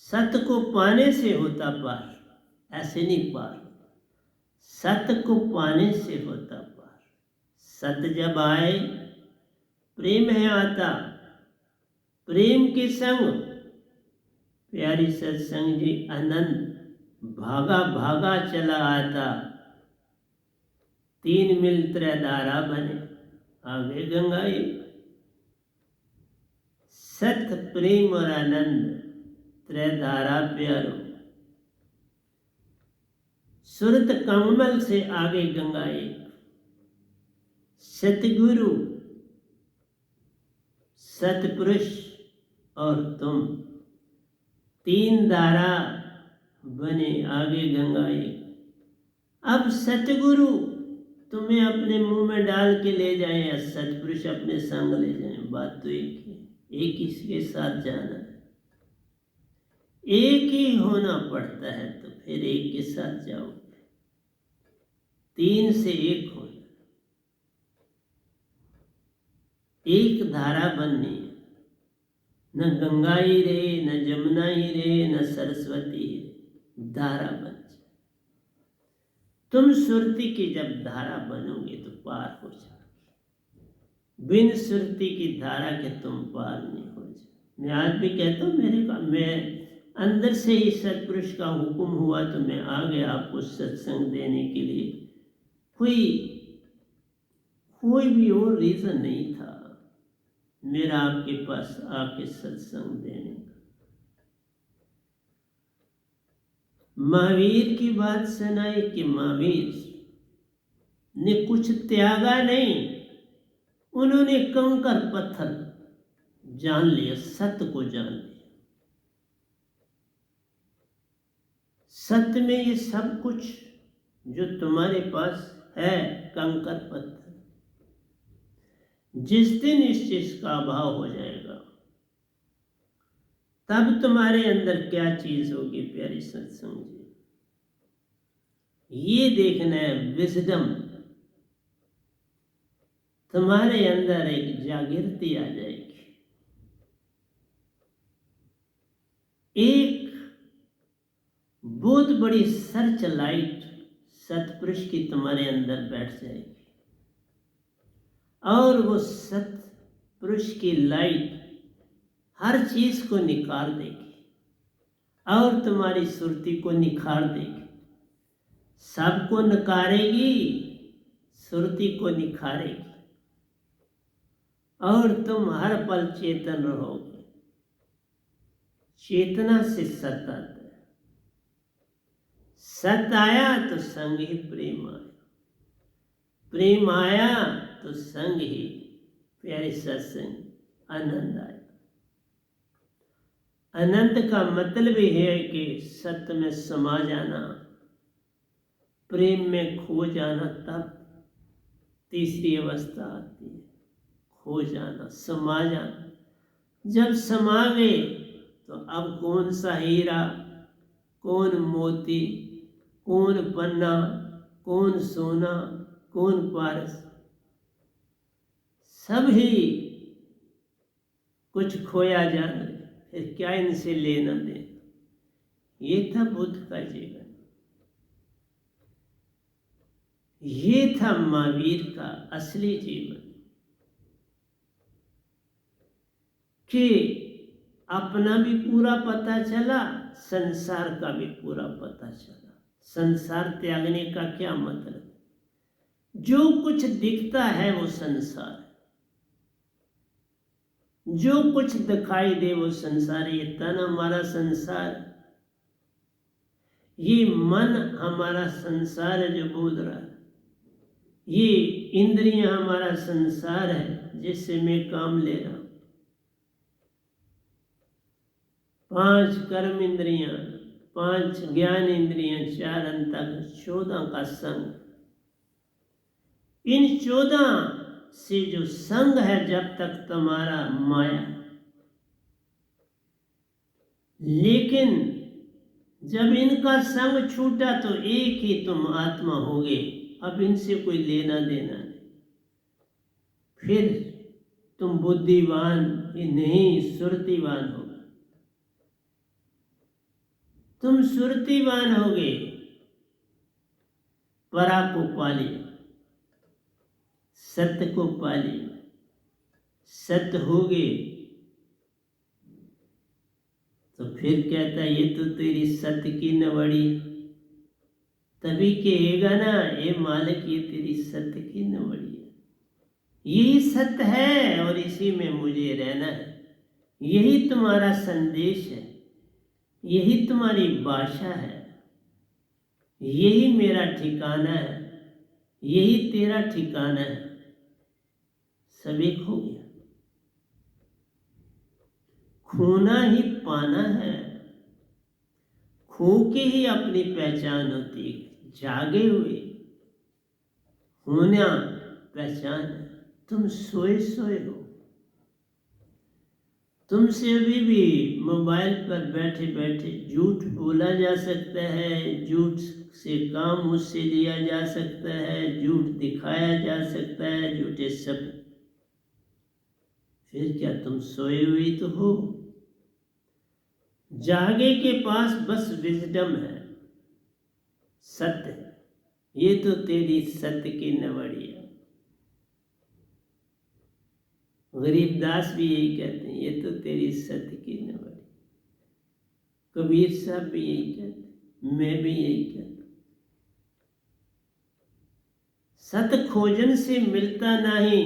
सत्य को पाने से होता पार, ऐसे नहीं पार, सत्य को पाने से होता पार। सत्य जब आए, प्रेम है आता, प्रेम के संग प्यारी सत्संग जी आनंद भागा भागा चला आता, 3 मिल त्रैधारा बने आगे गंगाई। सत्य प्रेम और आनंद त्रैधारा प्यारो, सुरत कमल से आगे गंगाई। सतगुरु, सतपुरुष और तुम, 3 धारा बने आगे गंगाई। अब सतगुरु तुम्हें अपने मुंह में डाल के ले जाए या सतपुरुष अपने संग ले जाए, बात तो एक ही, एक ही के साथ जाना है। एक ही होना पड़ता है, तो फिर एक के साथ जाओ। 3 से 1 होना, एक धारा बननी है। न गंगा ही रहे, न जमुना ही रहे, न सरस्वती ही रहे, धारा बन जाए। तुम सुरती की जब धारा बनोगे तो पार हो जाओगे। बिन सुरती की धारा के तुम पार नहीं हो जाओगे। मैं आज भी कहता हूँ, मैं अंदर से ही सतपुरुष का हुक्म हुआ तो मैं आ गया आपको सत्संग देने के लिए। कोई भी और रीजन नहीं था मेरा आपके पास आके सत्संग देने का। महावीर की बात सुनाई कि महावीर ने कुछ त्यागा नहीं, उन्होंने कंकर पत्थर जान लिया, सत्य को जान लिया। सत्य में ये सब कुछ जो तुम्हारे पास है, कंकर पत्थर, जिस दिन इस चीज का अभाव हो जाएगा, तब तुम्हारे अंदर क्या चीज होगी प्यारी सत्संग जी, ये देखना है। विजडम, तुम्हारे अंदर एक जागृति आ जाएगी, एक बहुत बड़ी सर्च लाइट सतपुरुष की तुम्हारे अंदर बैठ जाएगी, और वो सतपुरुष की लाइट हर चीज को निखार देगी और तुम्हारी सुरती को निखार देगी। सबको नकारेगी, सुरती को निखारेगी, और तुम हर पल चेतन रहोगे। चेतना से सत आता है, सत आया तो संग ही प्रेम आया, प्रेम आया तो संग ही प्यारे सत्संग आनंद आया। अनंत का मतलब ही है कि सत्य में समा जाना, प्रेम में खो जाना। तब तीसरी अवस्था आती है, खो जाना, समा जाना। जब समा गए तो अब कौन सा हीरा, कौन मोती, कौन पन्ना, कौन सोना, कौन पारस, सब ही कुछ खोया जाना। फिर क्या इनसे लेना देना। ये था बुद्ध का जीवन, ये था महावीर का असली जीवन, कि अपना भी पूरा पता चला, संसार का भी पूरा पता चला। संसार त्यागने का क्या मतलब? जो कुछ दिखता है वो संसार है, जो कुछ दिखाई दे वो संसार। ये तन हमारा संसार, ये मन हमारा संसार है जो बोल रहा है, ये इंद्रियां हमारा संसार है जिससे मैं काम ले रहा हूं। 5 कर्म इंद्रियां, 5 ज्ञान इंद्रियां, 4 अंतःकरण, 14 का संग। इन 14 से जो संग है जब तक तुम्हारा माया, लेकिन जब इनका संग छूटा तो एक ही तुम आत्मा होगे। अब इनसे कोई लेना देना नहीं। फिर तुम बुद्धिवान ही नहीं, सुरतिवान होगा। तुम सुरतिवान होगे, परा को पालिए, सत्य को पालिए। सत्य होगे तो फिर कहता है ये तो तेरी सत्य की नवड़ी। तभी कहेगा ना, ये मालिक ये तेरी सत्य की नवड़ी है। यही सत्य है और इसी में मुझे रहना है। यही तुम्हारा संदेश है, यही तुम्हारी भाषा है, यही मेरा ठिकाना है, यही तेरा ठिकाना है। सब एक हो गया। खोना ही पाना है, खो के ही अपनी पहचान होती है। जागे हुए होना पहचान है। तुम सोए सोए हो। तुमसे अभी भी मोबाइल पर बैठे बैठे झूठ बोला जा सकता है, झूठ से काम उससे लिया जा सकता है, झूठ दिखाया जा सकता है, झूठे शब्द। फिर क्या तुम सोए हुए तो हो? जागे के पास बस विजडम है, सत्य है। ये तो तेरी सत्य की नवड़ी है। गरीबदास भी यही कहते हैं, ये तो तेरी सत्य की नवड़ी। कबीर साहब भी यही कहते हैं, मैं भी यही कहता। सत्य खोजन से मिलता नहीं,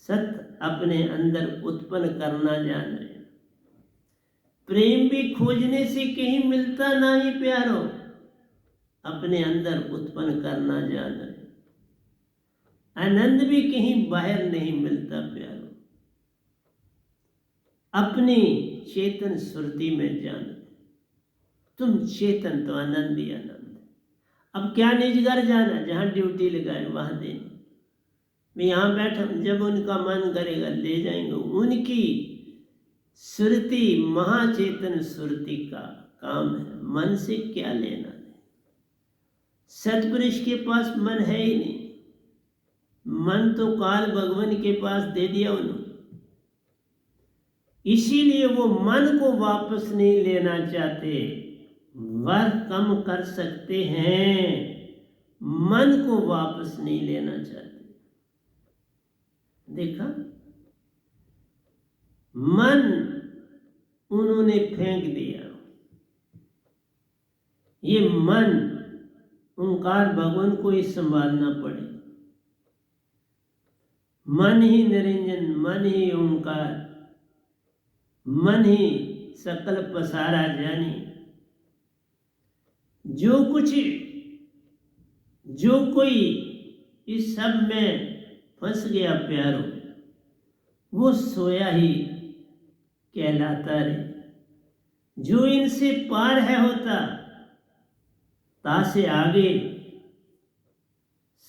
सत्य अपने अंदर उत्पन्न करना जाना है। प्रेम भी खोजने से कहीं मिलता नहीं प्यारो, अपने अंदर उत्पन्न करना जाना है। आनंद भी कहीं बाहर नहीं मिलता प्यारो, अपनी चेतन सुरति में जाना। तुम चेतन तो आनंद ही आनंद है। अब क्या निज घर जाना, जहां ड्यूटी लगाए वहां देनी। मैं यहां बैठा, जब उनका मन करेगा ले जाएंगे। उनकी सुरति महाचेतन सुरति का काम है, मन से क्या लेना है। सतपुरुष के पास मन है ही नहीं। मन तो काल भगवान के पास दे दिया उन्होंने, इसीलिए वो मन को वापस नहीं लेना चाहते। वह कम कर सकते हैं, मन को वापस नहीं लेना चाहते। देखा, मन उन्होंने फेंक दिया। ये मन ओंकार भगवान को ही संभालना पड़े। मन ही निरंजन, मन ही ओंकार, मन ही सकल पसारा जानी। जो कुछ, जो कोई इस सब में फंस गया प्यारो, वो सोया ही कहलाता रहे। जो इनसे पार है होता तासे आगे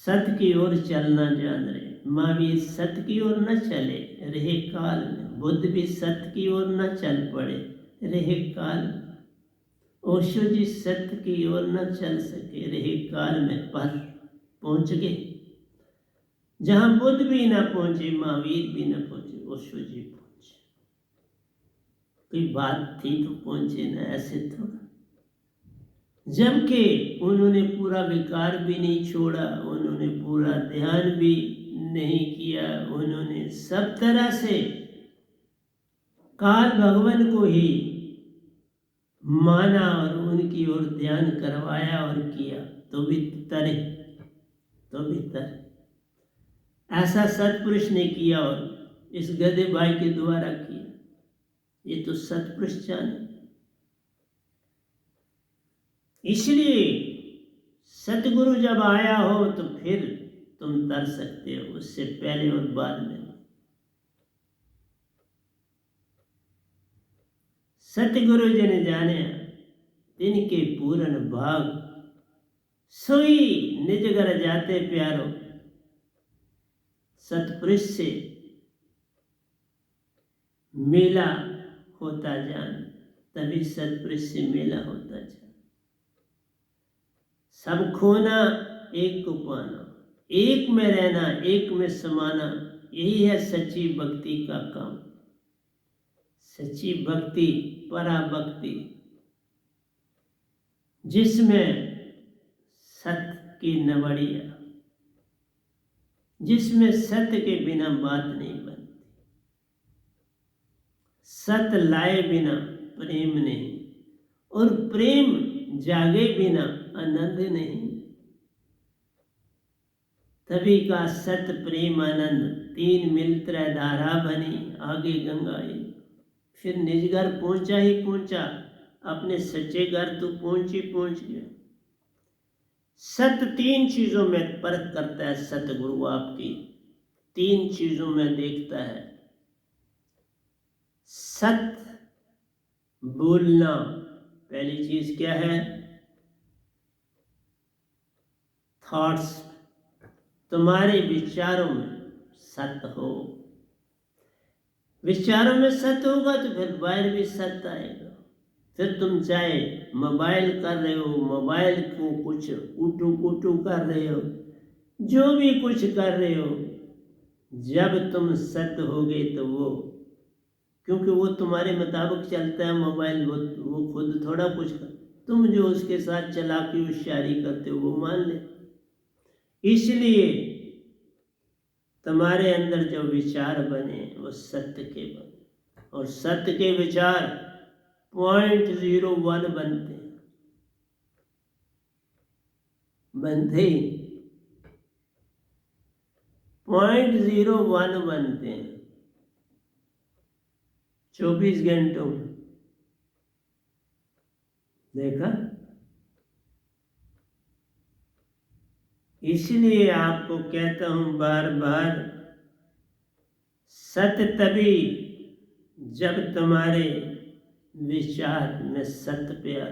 सत्य की ओर चलना जान रहे। महावीर सत्य की ओर न चले रहे काल में, बुद्ध भी सत्य की ओर न चल पड़े रहे काल में, ओशो जी सत्य की ओर न चल सके रहे काल में, पर पहुंच गए जहां बुद्ध भी न पहुंचे, महावीर भी न पहुंचे, ओशो जी पहुंचे। कोई बात थी तो पहुंचे ना, ऐसे थोड़ा। जबकि उन्होंने पूरा विकार भी नहीं छोड़ा, उन्होंने पूरा ध्यान भी नहीं किया, उन्होंने सब तरह से काल भगवान को ही माना और उनकी ओर ध्यान करवाया और किया, तो भी तरे। ऐसा सत्पुरुष ने किया और इस गधे भाई के द्वारा किया। ये तो सत्पुरुष जाने। इसलिए सतगुरु जब आया हो तो फिर तुम तर सकते हो, उससे पहले और बाद में। सतगुरु जन जाने तिनके पूरन भाग, सोई निज घर जाते प्यारो। सतपुरुष से मेला होता जान, तभी सतपुरुष से मेला होता जान। सब खोना एक को पाना, एक में रहना, एक में समाना, यही है सच्ची भक्ति का काम। सच्ची भक्ति, पराभक्ति, जिसमें सत्य की नवड़िया, जिसमें सत्य के बिना बात नहीं बनती। सत्य लाए बिना प्रेम नहीं, और प्रेम जागे बिना आनंद नहीं। तभी का सत्य प्रेम आनंद, तीन मिलत्र धारा बनी, आगे गंगा आई। फिर निज घर पहुंचा ही पहुंचा, अपने सच्चे घर तो पहुंच गया। सत्य तीन चीजों में परख करता है। सतगुरु आपकी तीन चीजों में देखता है। सत्य बोलना, पहली चीज क्या है? थॉट्स, तुम्हारे विचारों में सत्य हो। विचारों में सत्य होगा तो फिर बाहर भी सत्य आएगा। फिर तुम चाहे मोबाइल कर रहे हो, मोबाइल को कुछ उटू कर रहे हो, जो भी कुछ कर रहे हो, जब तुम सत्य होगे तो वो, क्योंकि वो तुम्हारे मुताबिक चलता है मोबाइल, वो खुद थोड़ा कुछ कर, तुम जो उसके साथ चालाकी होशियारी करते हो वो मान ले। इसलिए तुम्हारे अंदर जो विचार बने वो सत्य के बने, और सत्य के विचार 0.01 बनते ही 0.01 बनते हैं 24 घंटों में। देखा? इसलिए आपको कहता हूं बार बार, सत्य तभी जब तुम्हारे विचार में सत्य प्यार।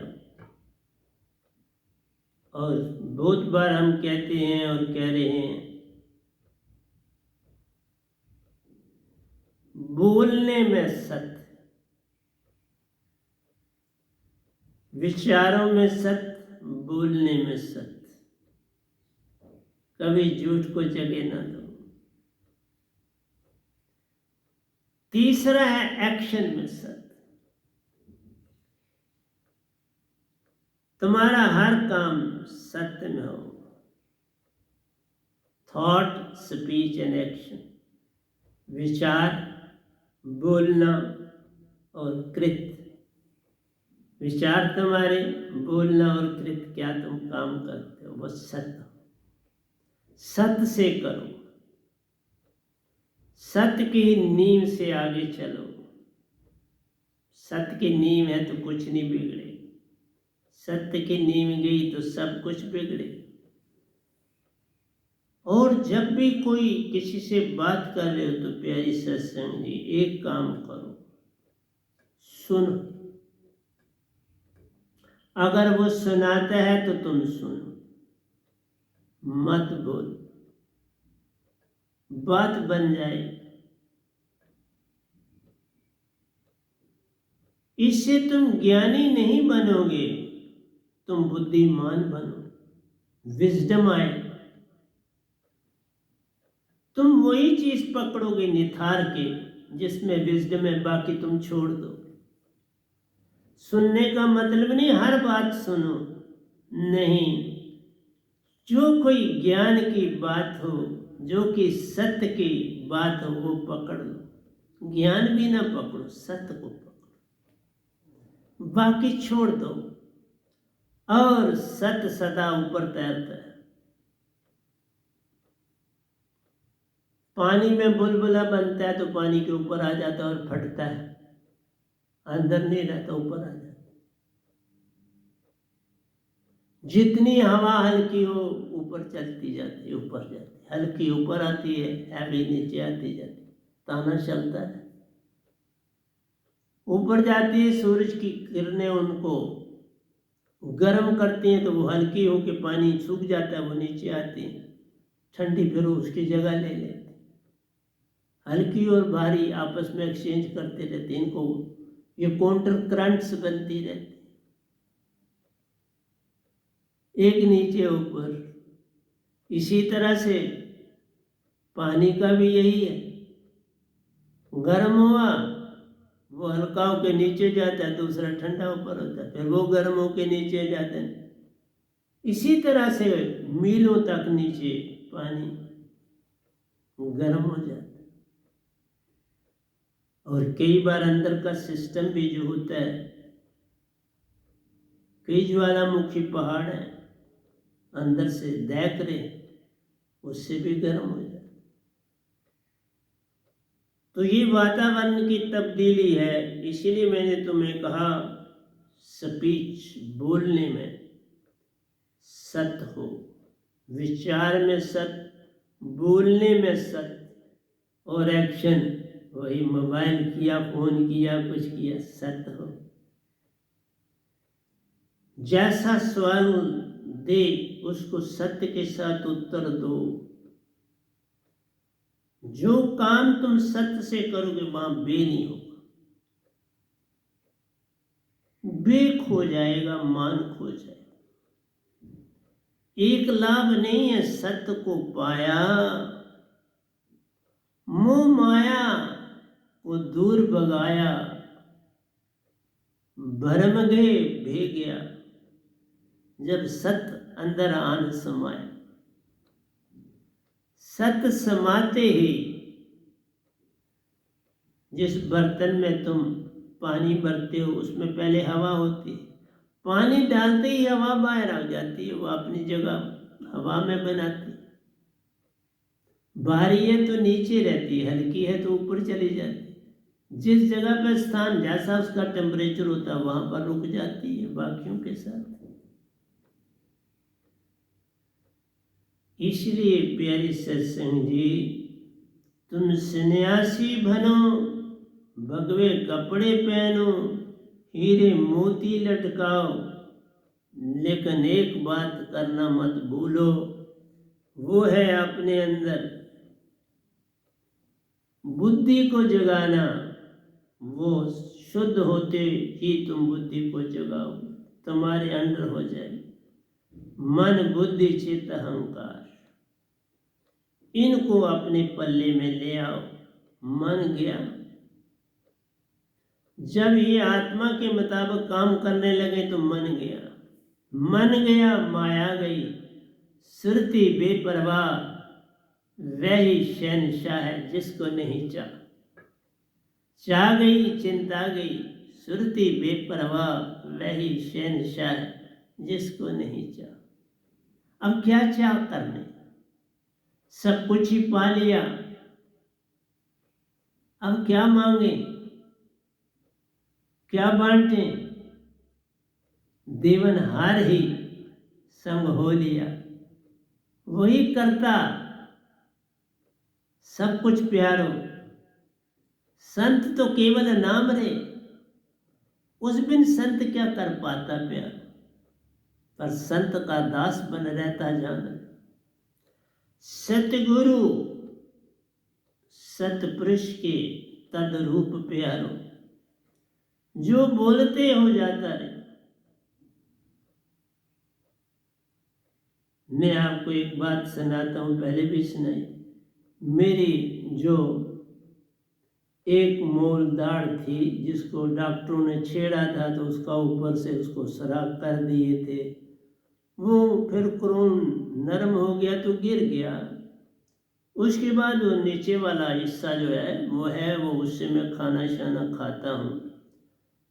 और बहुत बार हम कहते हैं और कह रहे हैं, बोलने में सत्य, विचारों में सत्य, बोलने में सत्य। कभी झूठ को जगह ना दो। तीसरा है एक्शन में सत्य। तुम्हारा हर काम सत्य में हो। थॉट, स्पीच एंड एक्शन, विचार, बोलना और कृत्य। विचार तुम्हारे, बोलना और कृत्य, क्या तुम काम करते हो वो सत्य। सत्य से करो, सत्य की नींव से आगे चलो। सत्य की नींव है तो कुछ नहीं बिगड़े। सत्य की नींव गई तो सब कुछ बिगड़े। और जब भी कोई किसी से बात कर रहे हो तो प्यारी सत्संग जी, एक काम करो, सुनो। अगर वो सुनाता है तो तुम सुनो, मत बोल, बात बन जाए। इससे तुम ज्ञानी नहीं बनोगे, तुम बुद्धिमान बनो, विजडम आए। तुम वही चीज पकड़ोगे निथार के जिसमें विजडम है, बाकी तुम छोड़ दो। सुनने का मतलब नहीं हर बात सुनो, नहीं। जो कोई ज्ञान की बात हो, जो कि सत्य की बात हो, वो पकड़ लो। ज्ञान भी ना पकड़ो, सत्य को पकड़ो, बाकी छोड़ दो। और सत्य सदा ऊपर तैरता है। पानी में बुलबुला बनता है तो पानी के ऊपर आ जाता है और फटता है, अंदर नहीं रहता, ऊपर आ जाता है। जितनी हवा हल्की हो ऊपर चलती जाती है, ऊपर जाती है, हल्की ऊपर आती है, हैवी नीचे आती जाती है, ताना चलता है। ऊपर जाती है, सूरज की किरणें उनको गर्म करती हैं तो वो हल्की होके पानी सूख जाता है, वो नीचे आती है, ठंडी फिर उसकी जगह ले लेती। हल्की और भारी आपस में एक्सचेंज करते रहते, इनको ये काउंटर करंट्स बनती रहती, एक नीचे ऊपर। इसी तरह से पानी का भी यही है, गर्म हुआ वो हल्का होके नीचे जाता है, दूसरा ठंडा ऊपर होता है, फिर वो गर्म होके नीचे जाता है। इसी तरह से मीलों तक नीचे पानी गर्म हो जाता है। और कई बार अंदर का सिस्टम भी जो होता है, कई ज्वालामुखी पहाड़ है अंदर से देख रहे, उससे भी गर्म हो जाता। तो ये वातावरण की तब्दीली है। इसीलिए मैंने तुम्हें कहा स्पीच, बोलने में सत्य हो, विचार में सत्य, बोलने में सत्य, और एक्शन वही मोबाइल किया, फोन किया, कुछ किया, सत्य हो। जैसा सवाल दे उसको सत्य के साथ उत्तर दो। जो काम तुम सत्य से करोगे वहां बे नहीं होगा, बे खो जाएगा, मान खो जाएगा। एक लाभ नहीं है सत्य को पाया, मोह माया को दूर भगाया, भरम गए भे गया। जब सत्य अंदर आन समाया, सत्य समाते ही, जिस बर्तन में तुम पानी भरते हो उसमें पहले हवा होती है, पानी डालते ही हवा बाहर आ जाती है, वो अपनी जगह हवा में बनाती है। भारी है तो नीचे रहती है, हल्की है तो ऊपर चली जाती है। जिस जगह पर स्थान जैसा उसका टेम्परेचर होता है वहां पर रुक जाती है बाकियों के साथ। इसलिए प्यारी सत्संग जी, तुम सन्यासी बनो, भगवे कपड़े पहनो, हीरे मोती लटकाओ, लेकिन एक बात करना मत भूलो, वो है अपने अंदर बुद्धि को जगाना। वो शुद्ध होते ही तुम बुद्धि को जगाओ, तुम्हारे अंदर हो जाए मन, बुद्धि, चित्त, अहंकार। इनको अपने पल्ले में ले आओ। मन गया, जब ये आत्मा के मुताबिक काम करने लगे तो मन गया, मन गया माया गई। सुरती बेपरवाह वही शहंशाह है जिसको नहीं चाह गई चिंता गई। सुरती बेपरवाह वही शहंशाह है जिसको नहीं चाह। अब क्या चाह करने, सब कुछ ही पा लिया, अब क्या मांगे, क्या बांटे। देवनहार ही संग हो लिया, वही करता सब कुछ प्यारो। संत तो केवल नाम रे, उस बिन संत क्या कर पाता प्यार, पर संत का दास बन रहता जान। सतगुरु सतपुरुष के तद रूप प्यारो, जो बोलते हो जाता रहे। मैं आपको एक बात सुनाता हूं, पहले भी सुनाई। मेरी जो एक मोलदार थी जिसको डॉक्टरों ने छेड़ा था, तो उसका ऊपर से उसको सराख कर दिए थे। वो फिर क्रोन नरम हो गया तो गिर गया। उसके बाद वो नीचे वाला हिस्सा जो है वो उससे मैं खाना शाना खाता हूँ।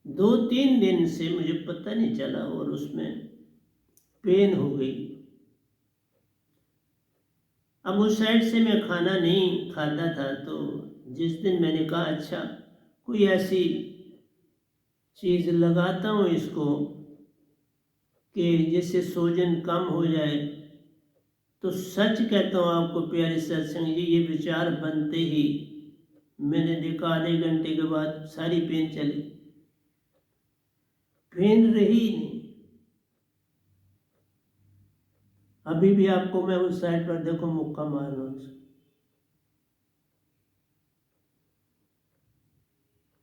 2-3 दिन से मुझे पता नहीं चला और उसमें पेन हो गई। अब उस साइड से मैं खाना नहीं खाता था, तो जिस दिन मैंने कहा अच्छा कोई ऐसी चीज़ लगाता हूँ इसको कि जिससे सूजन कम हो जाए, तो सच कहता हूँ आपको प्यारे सत्संग जी, ये विचार बनते ही मैंने देखा आधे घंटे के बाद सारी पेन चली, पेन रही नहीं। अभी भी आपको मैं उस साइड पर देखो मुक्का मार रहा हूँ,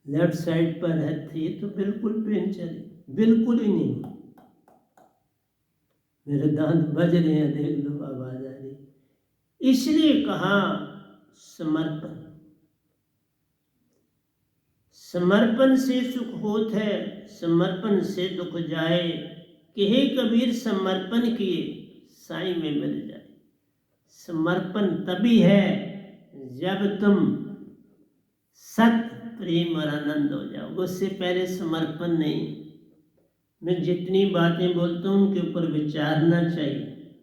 लेफ्ट साइड पर है थी तो बिल्कुल पेन चली, बिल्कुल ही नहीं। मेरे दांत बज रहे हैं, देख लो आवाज आ रही। इसलिए कहा समर्पण, समर्पण से सुख होत है, समर्पण से दुख जाए। कि हे कबीर समर्पण किए साईं में मिल जाए। समर्पण तभी है जब तुम सत प्रेम और आनंद हो जाओ, उससे पहले समर्पण नहीं। मैं जितनी बातें बोलता हूँ उनके ऊपर विचारना चाहिए।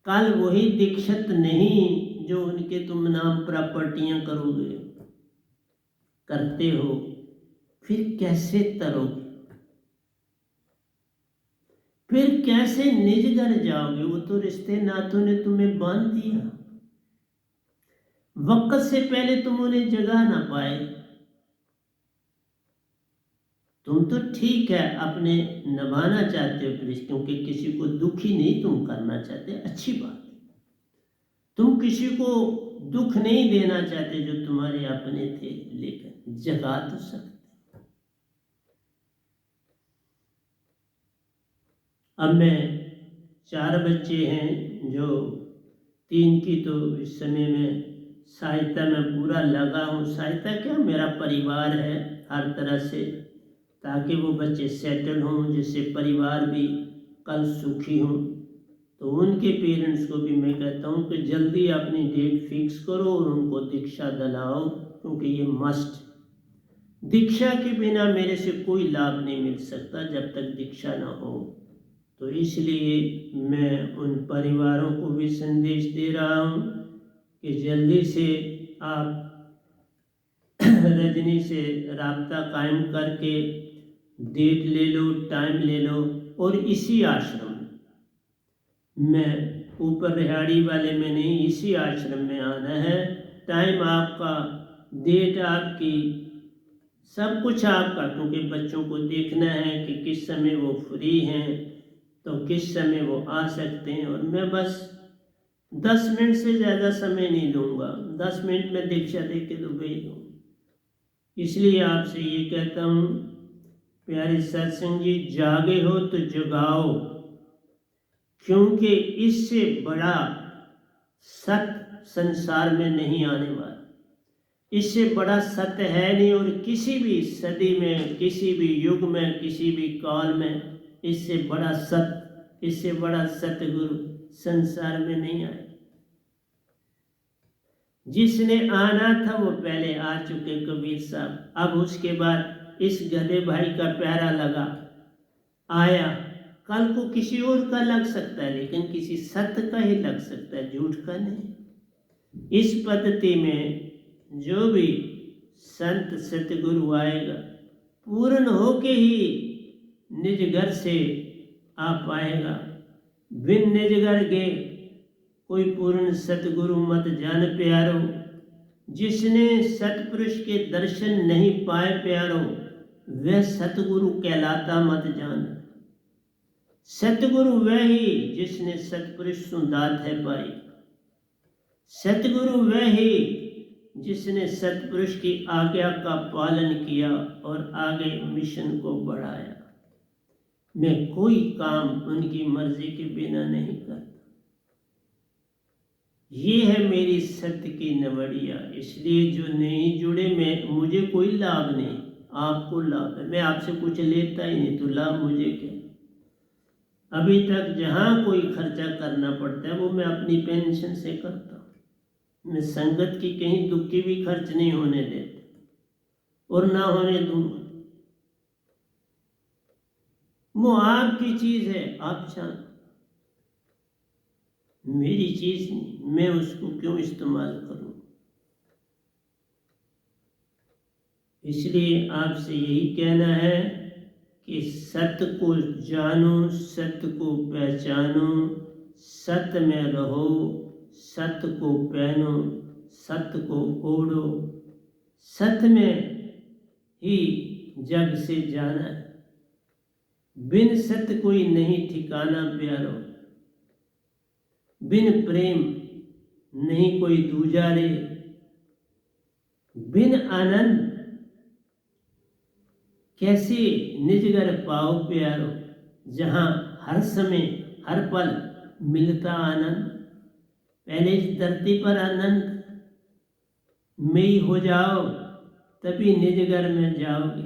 कल वही दीक्षित नहीं जो उनके तुम नाम प्रॉपर्टियां करोगे, करते हो, फिर कैसे तरोगे, फिर कैसे निज घर जाओगे। वो तो रिश्ते नातों ने तुम्हें बांध दिया, वक्त से पहले तुम उन्हें जगा ना पाए। तुम तो ठीक है अपने निभाना चाहते हो प्लीज, क्योंकि किसी को दुखी नहीं तुम करना चाहते, अच्छी बात है। तुम किसी को दुख नहीं देना चाहते जो तुम्हारे अपने थे, लेकिन जगा तो सकते। अब मैं 4 बच्चे हैं, जो 3 की तो इस समय में सहायता में पूरा लगा हूँ। सहायता क्या, मेरा परिवार है हर तरह से, ताकि वो बच्चे सेटल हों, जिससे परिवार भी कल सुखी हों। तो उनके पेरेंट्स को भी मैं कहता हूँ कि जल्दी अपनी डेट फिक्स करो और उनको दीक्षा दिलाओ, क्योंकि ये मस्ट। दीक्षा के बिना मेरे से कोई लाभ नहीं मिल सकता जब तक दीक्षा ना हो। तो इसलिए मैं उन परिवारों को भी संदेश दे रहा हूँ कि जल्दी से आप रजनी से राब्ता कायम करके डेट ले लो, टाइम ले लो। और इसी आश्रम में, ऊपर रिहाड़ी वाले में नहीं, इसी आश्रम में आना है। टाइम आपका, डेट आपकी, सब कुछ आपका, क्योंकि बच्चों को देखना है कि किस समय वो फ्री हैं, तो किस समय वो आ सकते हैं। और मैं बस 10 मिनट से ज़्यादा समय नहीं लूँगा, 10 मिनट में दीक्षा दे के तो भेज दूँ। इसलिए आपसे ये कहता हूँ प्यारे सत्संग जी, जागे हो तो जगाओ, क्योंकि इससे बड़ा सत्य संसार में नहीं आने वाला। इससे बड़ा सत्य है नहीं, और किसी भी सदी में, किसी भी युग में, किसी भी काल में इससे बड़ा सत्य, इससे बड़ा सतगुरु संसार में नहीं आए। जिसने आना था वो पहले आ चुके कबीर साहब। अब उसके बाद इस गधे भाई का प्यारा लगा, आया, कल को किसी और का लग सकता है, लेकिन किसी सत्य का ही लग सकता है, झूठ का नहीं। इस पद्धति में जो भी संत सतगुरु आएगा, पूर्ण होके ही निज घर से आ पाएगा। बिन निज घर गए कोई पूर्ण सतगुरु मत जान प्यारो। जिसने सतपुरुष के दर्शन नहीं पाए प्यारो, वह सतगुरु कहलाता मत जान। सतगुरु वह ही जिसने सतपुरुष सुंदात है पाई। सतगुरु वह ही जिसने सतपुरुष की आज्ञा का पालन किया और आगे मिशन को बढ़ाया। मैं कोई काम उनकी मर्जी के बिना नहीं करता। ये है मेरी सत्य की नवड़िया। इसलिए जो नहीं जुड़े, मैं मुझे कोई लाभ नहीं, आपको लाभ है। मैं आपसे कुछ लेता ही नहीं, तो लाभ मुझे क्या। अभी तक जहाँ कोई खर्चा करना पड़ता है वो मैं अपनी पेंशन से करता हूँ। मैं संगत की कहीं दुख की भी खर्च नहीं होने देता और ना होने दूंगा। वो आपकी चीज है, आप चाहें, मेरी चीज नहीं, मैं उसको क्यों इस्तेमाल करूं। इसलिए आपसे यही कहना है कि सत्य को जानो, सत्य को पहचानो, सत्य में रहो, सत्य को पहनो, सत्य को ओढ़ो। सत्य में ही जग से जाना है। बिन सत्य कोई नहीं ठिकाना प्यारो। बिन प्रेम नहीं कोई दूजा रे। बिन आनंद कैसे निजगर पाओ प्यारो। जहां हर समय हर पल मिलता आनंद। पहले इस धरती पर आनंद में ही हो जाओ, तभी निजगर में जाओगे,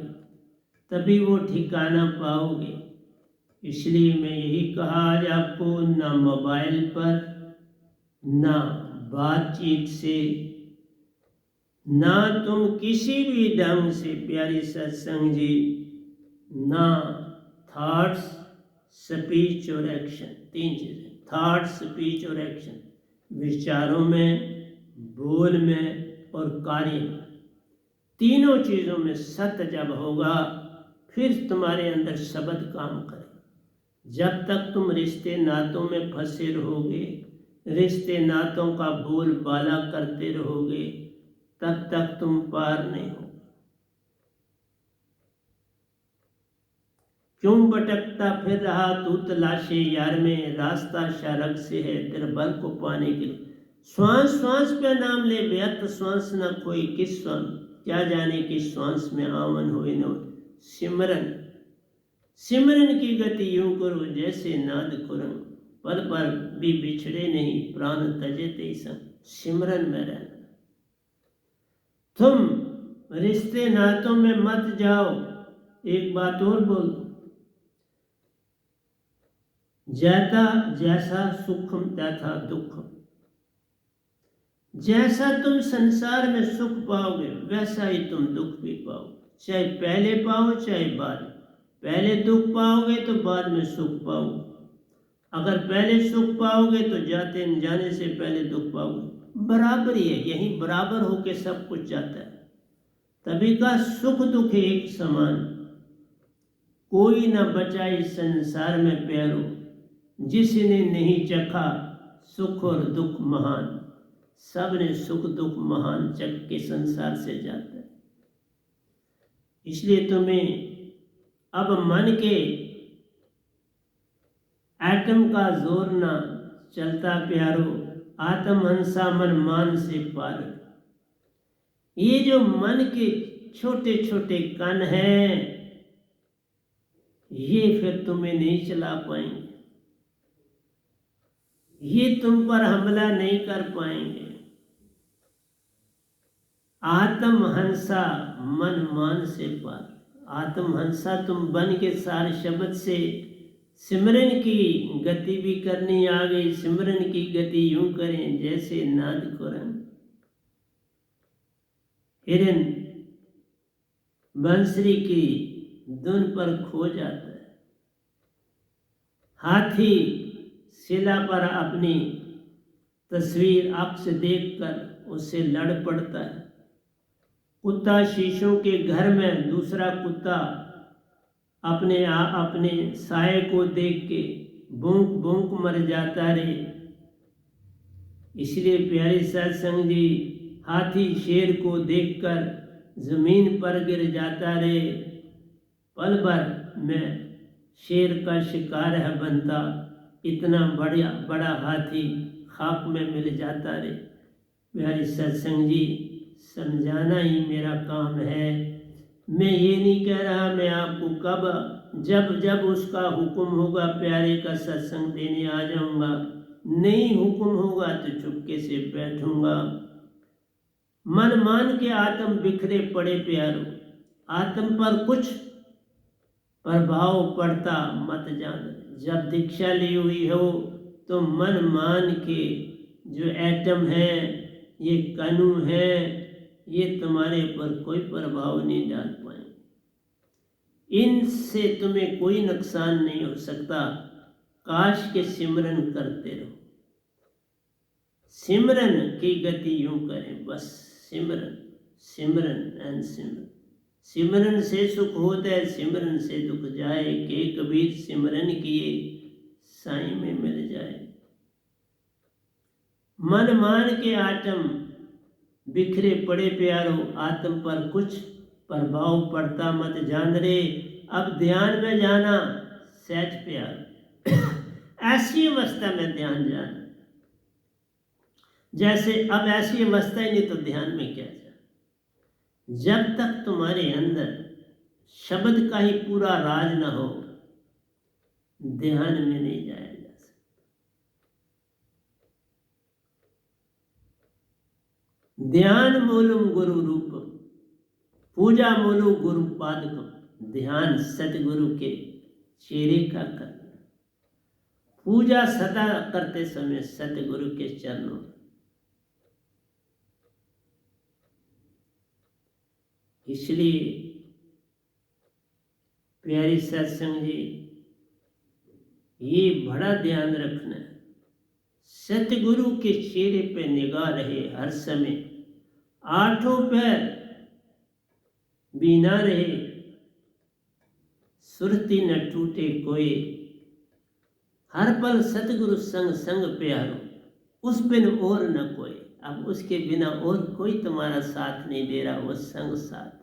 तभी वो ठिकाना पाओगे। इसलिए मैं यही कहा आज आपको, ना मोबाइल पर, ना बातचीत से, ना तुम किसी भी ढंग से प्यारी सत्संग जी, ना थॉट्स, स्पीच और एक्शन। तीन चीजें, थॉट, स्पीच और एक्शन। विचारों में, बोल में और कार्य में, तीनों चीजों में सत्य जब होगा फिर तुम्हारे अंदर शब्द काम करे। जब तक तुम रिश्ते नातों में फंसे रहोगे, रिश्ते नातों का बोल बाला करते रहोगे, तब तक तुम पार नहीं हो। क्यों भटकता फिर रहा तू तलाशे यार में, रास्ता शारक से है तेरे बल को पाने के लिए। श्वास श्वास पे नाम ले, व्यर्थ श्वास न कोई किस श्वास, क्या जाने कि श्वास में आवन हुए न हो। सिमरन, सिमरन की गति यूं करो जैसे नाद कुरंग, पल पर भी बिछड़े नहीं प्राण तजे ते संग। सिमरन में रहना। तुम रिश्ते नातों में मत जाओ। एक बात और बोल दो, जैता जैसा सुखम तैथा दुखम। जैसा तुम संसार में सुख पाओगे वैसा ही तुम दुख भी पाओगे, चाहे पहले पाओ चाहे बाद में। पहले दुख पाओगे तो बाद में सुख पाओगे। अगर पहले सुख पाओगे तो जाने से पहले दुख पाओगे। बराबरी है, यही बराबर होके सब कुछ जाता है। तभी का सुख दुख एक समान, कोई न बचा इस संसार में प्यारो, जिसने नहीं चखा सुख और दुख महान। सब ने सुख दुख महान चख के संसार से जाता है। इसलिए तुम्हें अब मन के एटम का जोर ना चलता प्यारो, आत्महंसा मन मान से पार। ये जो मन के छोटे छोटे कण हैं, ये फिर तुम्हें नहीं चला पाएंगे, ये तुम पर हमला नहीं कर पाएंगे। आत्महंसा मन मान से पार। आत्महंसा तुम बन के सारे शब्द से सिमरन की गति भी करनी आ गई। सिमरन की गति यूं करें जैसे नाद कुरंग। हिरन बंसरी की धुन पर खो जाता है। हाथी शिला पर अपनी तस्वीर अक्स देखकर उससे लड़ पड़ता है। कुत्ता शीशों के घर में दूसरा कुत्ता अपने साये को देख के भूख भूख मर जाता रे। इसलिए प्यारे सत्संग जी, हाथी शेर को देखकर जमीन पर गिर जाता रे। पल भर में शेर का शिकार है बनता, इतना बड़ा हाथी खाक में मिल जाता रे। प्यारी सत्संग जी, समझाना ही मेरा काम है। मैं ये नहीं कह रहा मैं आपको कब जब जब उसका हुक्म होगा प्यारे का सत्संग देने आ जाऊंगा, नहीं हुक्म होगा तो चुपके से बैठूंगा। मन मान के आत्म बिखरे पड़े प्यारो, आत्म पर कुछ प्रभाव पड़ता मत जान। जब दीक्षा ली हुई हो तो मन मान के जो एटम है, ये कणु है, ये तुम्हारे पर कोई प्रभाव नहीं डाल पाएंगे। इनसे तुम्हें कोई नुकसान नहीं हो सकता। काश के सिमरन करते रहो। सिमरन की गति यूं करें, बस सिमरन सिमरन एंड सिमरन। सिमरन से सुख होता है, सिमरन से दुख जाए। के कबीर सिमरन किए साईं में मिल जाए। मन मान के आत्म बिखरे पड़े प्यारो, आत्म पर कुछ प्रभाव पड़ता मत जान रे। अब ध्यान में जाना सहज प्यारो। ऐसी अवस्था में ध्यान जाना, जैसे अब ऐसी अवस्था ही नहीं तो ध्यान में क्या जाना। जब तक तुम्हारे अंदर शब्द का ही पूरा राज न हो, ध्यान में नहीं जाया जा सकता। ध्यान मूलम गुरु रूपम, पूजा मूलु गुरु पादकम। ध्यान सतगुरु के चेहरे का करना, पूजा सदा करते समय सतगुरु के चरणों। इसलिए प्यारी सत्संग जी, ये बड़ा ध्यान रखना है। सतगुरु के चेहरे पे निगाह रहे हर समय। आठों पैर बिना रहे, सुरती न टूटे कोई। हर पल सतगुरु संग संग प्यारो, उस बिन और न कोई। अब उसके बिना और कोई तुम्हारा साथ नहीं दे रहा, वो संग साथ।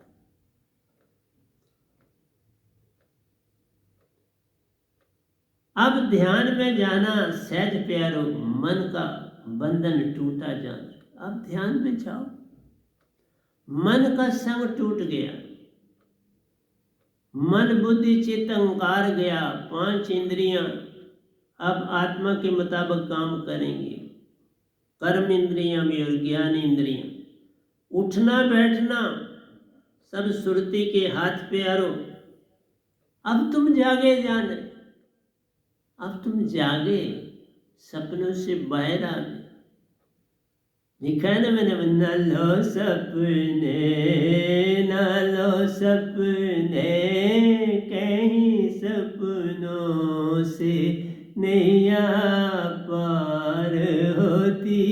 अब ध्यान में जाना सहज प्यारो, मन का बंधन टूटा जान। अब ध्यान में जाओ, मन का संग टूट गया, मन बुद्धि चित्त अहंकार गया। 5 इंद्रियां अब आत्मा के मुताबिक काम करेंगी। कर्म इंद्रियां भी और ज्ञान इंद्रियां। उठना बैठना सब सुरती के हाथ प्यारो। अब तुम जागे जान, अब तुम जागे, सपनों से बाहर आ गए। लिखा है ना मैंने, न लो सपने न लो सपने, कहीं सपनों से नैया पार होती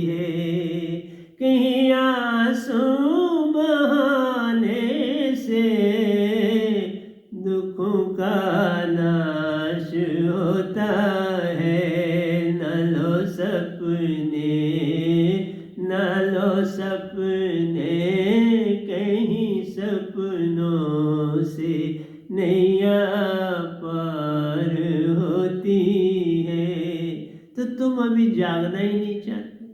है। कहीं आंसू बहाने से दुखों का नाश होता है। न लो सपने न लो सपने, कहीं सपनों से नैया पार होती है। तो तुम अभी जागना ही नहीं चाहते।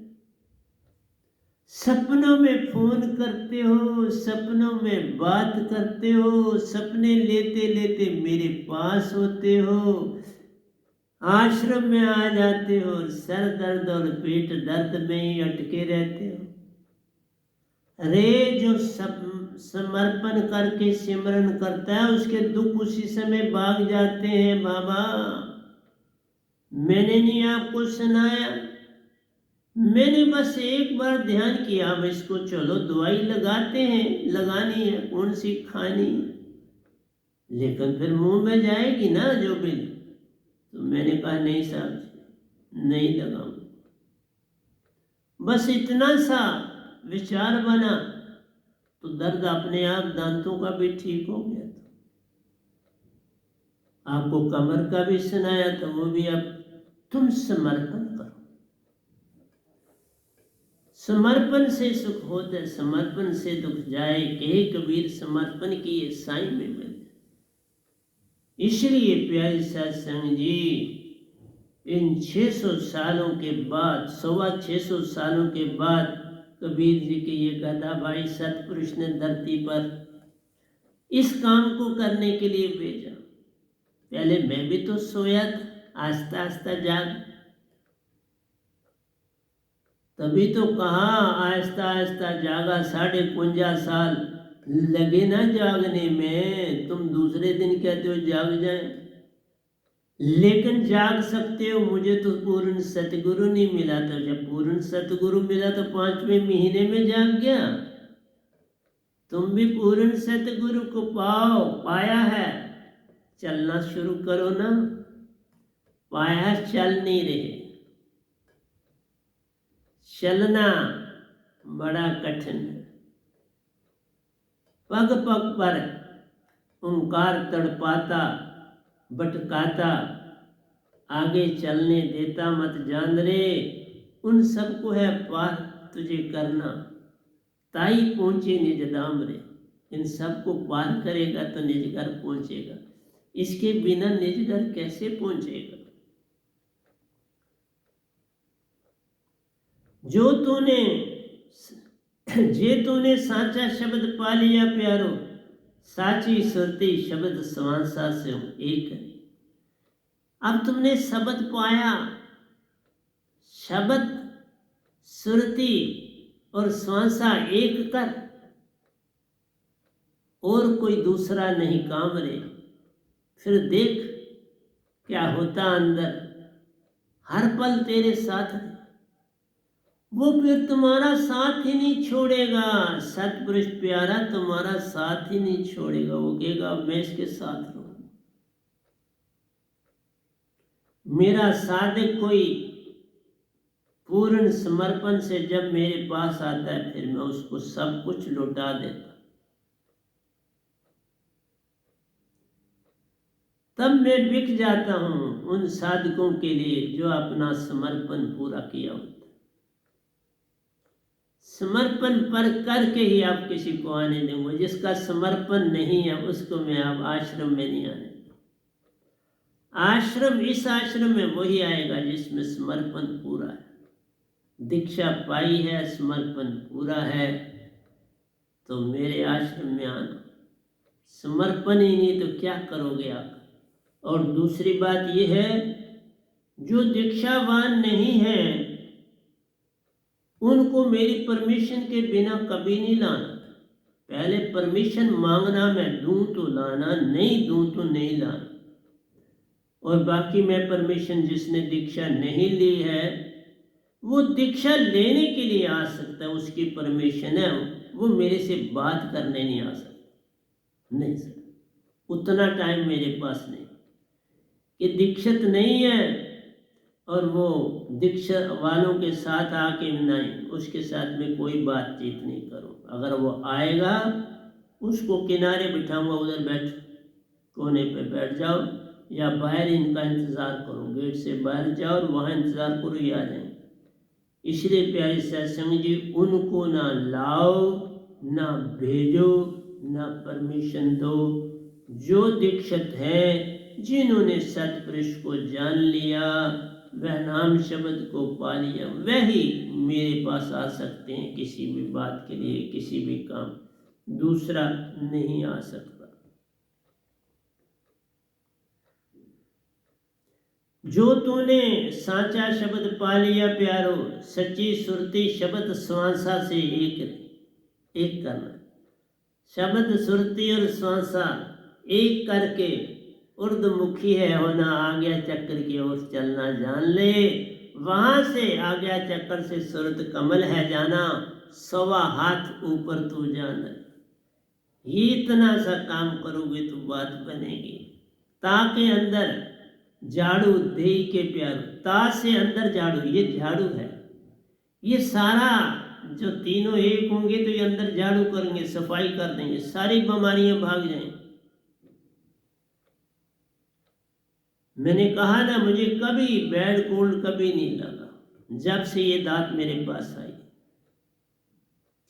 सपनों में फोन करते हो, सपनों में बात करते हो, सपने लेते लेते मेरे पास होते हो, आश्रम में आ जाते हो, सर दर्द और पेट दर्द में ही अटके रहते हो। अरे जो समर्पण करके सिमरन करता है, उसके दुख उसी समय भाग जाते हैं बाबा। मैंने नहीं आपको सुनाया, मैंने बस एक बार ध्यान किया। अब इसको चलो दवाई लगाते हैं, लगानी है कौन सी खानी, लेकिन फिर मुंह में जाएगी ना जो भी। तो मैंने कहा नहीं साहब, नहीं लगाऊंगा। बस इतना सा विचार बना तो दर्द अपने आप दांतों का भी ठीक हो गया। आपको कमर का भी सुनाया तो वो भी। अब तुम समर्पण करो, समर्पण से सुख होता है, समर्पण से दुख जाए। कहे कबीर समर्पण किए साईं में मिल। इसलिए प्यारे सत्संग जी, इन 600 सालों के बाद, 650 सालों के बाद कबीर जी के ये गधा भाई सतपुरुष ने धरती पर इस काम को करने के लिए भेजा। पहले मैं भी तो सोया था, आस्ता आस्ता जाग, तभी तो कहा आहिस्ता आहिस्ता जागा। 55 साल लगे ना जागने में, तुम दूसरे दिन कहते हो जाग जाए, लेकिन जाग सकते हो। मुझे तो पूर्ण सतगुरु नहीं मिला था, जब पूर्ण सतगुरु मिला तो 5वें महीने में जाग गया। तुम भी पूर्ण सतगुरु को पाया है, चलना शुरू करो ना। पाया, चल नहीं रहे। चलना बड़ा कठिन है। पग पग पर ओंकार तड़पाता भटकाता, आगे चलने देता मत जान रे। उन सबको है पार तुझे करना, ताई पहुंचे निज धाम रे। इन सबको पार करेगा तो निज घर पहुंचेगा, इसके बिना निज घर कैसे पहुंचेगा। जो तूने साचा शब्द पा लिया प्यारो, साची सुरती शब्द स्वांसा से एक है। अब तुमने शब्द पाया, शब्द सुरती और स्वांसा एक कर, और कोई दूसरा नहीं काम रे। फिर देख क्या होता अंदर, हर पल तेरे साथ है। वो फिर तुम्हारा साथ ही नहीं छोड़ेगा। सतपुरुष प्यारा तुम्हारा साथ ही नहीं छोड़ेगा। वो कहेगा मैं इसके साथ रहूं। मेरा साधक कोई पूर्ण समर्पण से जब मेरे पास आता है, फिर मैं उसको सब कुछ लौटा देता। तब मैं बिक जाता हूं उन साधकों के लिए जो अपना समर्पण पूरा किया होता। समर्पण पर करके ही आप किसी को आने देंगे। जिसका समर्पण नहीं है उसको मैं आप आश्रम में नहीं आने। आश्रम, इस आश्रम में वही आएगा जिसमें समर्पण पूरा है। दीक्षा पाई है, समर्पण पूरा है, तो मेरे आश्रम में आना। समर्पण ही नहीं तो क्या करोगे आप। और दूसरी बात यह है, जो दीक्षावान नहीं है उनको मेरी परमिशन के बिना कभी नहीं लाना। पहले परमिशन मांगना, मैं दूं तो लाना, नहीं दूं तो नहीं लाना। और बाकी मैं परमिशन, जिसने दीक्षा नहीं ली है वो दीक्षा लेने के लिए आ सकता है, उसकी परमिशन है। वो मेरे से बात करने नहीं आ सकता, नहीं सर, उतना टाइम मेरे पास नहीं कि दीक्षित नहीं है और वो दीक्षा वालों के साथ आके नहीं, उसके साथ में कोई बातचीत नहीं करूँ। अगर वो आएगा उसको किनारे बिठाऊंगा, उधर बैठ, कोने पे बैठ जाओ, या बाहर इनका इंतज़ार करो, गेट से बाहर जाओ और वहाँ इंतज़ार करो, ये आ जाएंगे। इसलिए प्यारे सत्संग जी, उनको ना लाओ, ना भेजो, ना परमिशन दो। जो दीक्षित है, जिन्होंने सतपुरुष को जान लिया, वह नाम शब्द को पा लिया, वही मेरे पास आ सकते हैं किसी भी बात के लिए, किसी भी काम। दूसरा नहीं आ सकता। जो तूने साचा शब्द पा लिया प्यारो, सच्ची सुरती शब्द स्वांसा से एक करना। शब्द सुरती और स्वांसा एक करके उर्दमुखी है होना, आज्ञा चक्र की ओर चलना जान ले। वहां से आज्ञा चक्र से सुरत कमल है जाना, 1.25 हाथ ऊपर तू जाना। ये इतना सा काम करोगे तो बात बनेगी। ताके अंदर झाड़ू दे के प्यारो, ता से अंदर झाड़ू, ये झाड़ू है। ये सारा जो तीनों एक होंगे तो ये अंदर झाड़ू करेंगे, सफाई कर देंगे, सारी बीमारियां भाग जाएंगी। मैंने कहा ना, मुझे कभी बैड कोल्ड कभी नहीं लगा जब से ये दांत मेरे पास आई,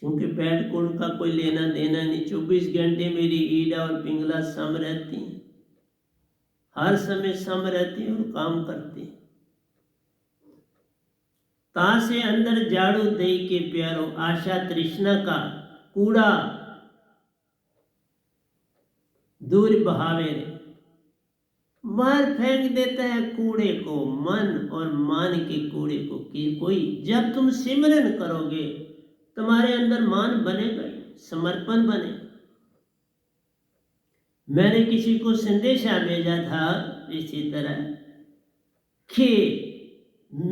क्योंकि बैड कोल्ड का कोई लेना देना नहीं। 24 घंटे मेरी ईड़ा और पिंगला सम रहती हैं। हर समय सम रहती हैं और काम करती हैं। तासे अंदर जाड़ू दे के प्यारो, आशा तृष्णा का कूड़ा दूर बहावे रे। बाहर फेंक देता है कूड़े को, मन और मान के कूड़े को, कि कोई जब तुम सिमरन करोगे तुम्हारे अंदर मान बनेगा, समर्पण बनेगा। मैंने किसी को संदेशा भेजा था इसी तरह कि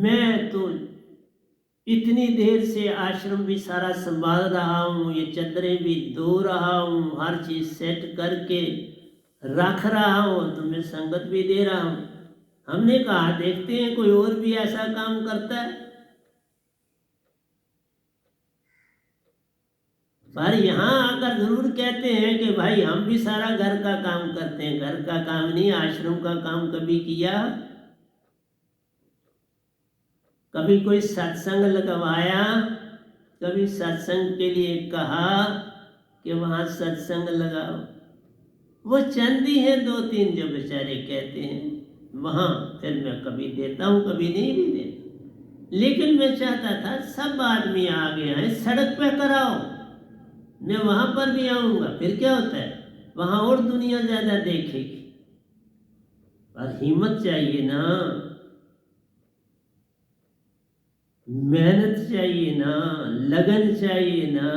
मैं तो इतनी देर से आश्रम भी सारा संभाल रहा हूँ, ये चद्दरें भी धो रहा हूँ, हर चीज सेट करके रख रहा हूँ, तुम्हें संगत भी दे रहा हूँ। हमने कहा देखते हैं कोई और भी ऐसा काम करता है। पर यहाँ आकर जरूर कहते हैं कि भाई हम भी सारा घर का काम करते हैं। घर का काम नहीं, आश्रम का काम कभी किया? कभी कोई सत्संग लगवाया? कभी सत्संग के लिए कहा कि वहां सत्संग लगाओ? वो चंदी है 2-3 जो बेचारे कहते हैं वहां, फिर मैं कभी देता हूं कभी नहीं भी देता। लेकिन मैं चाहता था सब आदमी आगे आए, सड़क पे कराओ, मैं वहां पर भी आऊंगा। फिर क्या होता है, वहां और दुनिया ज्यादा देखेगी। पर हिम्मत चाहिए ना, मेहनत चाहिए ना, लगन चाहिए ना।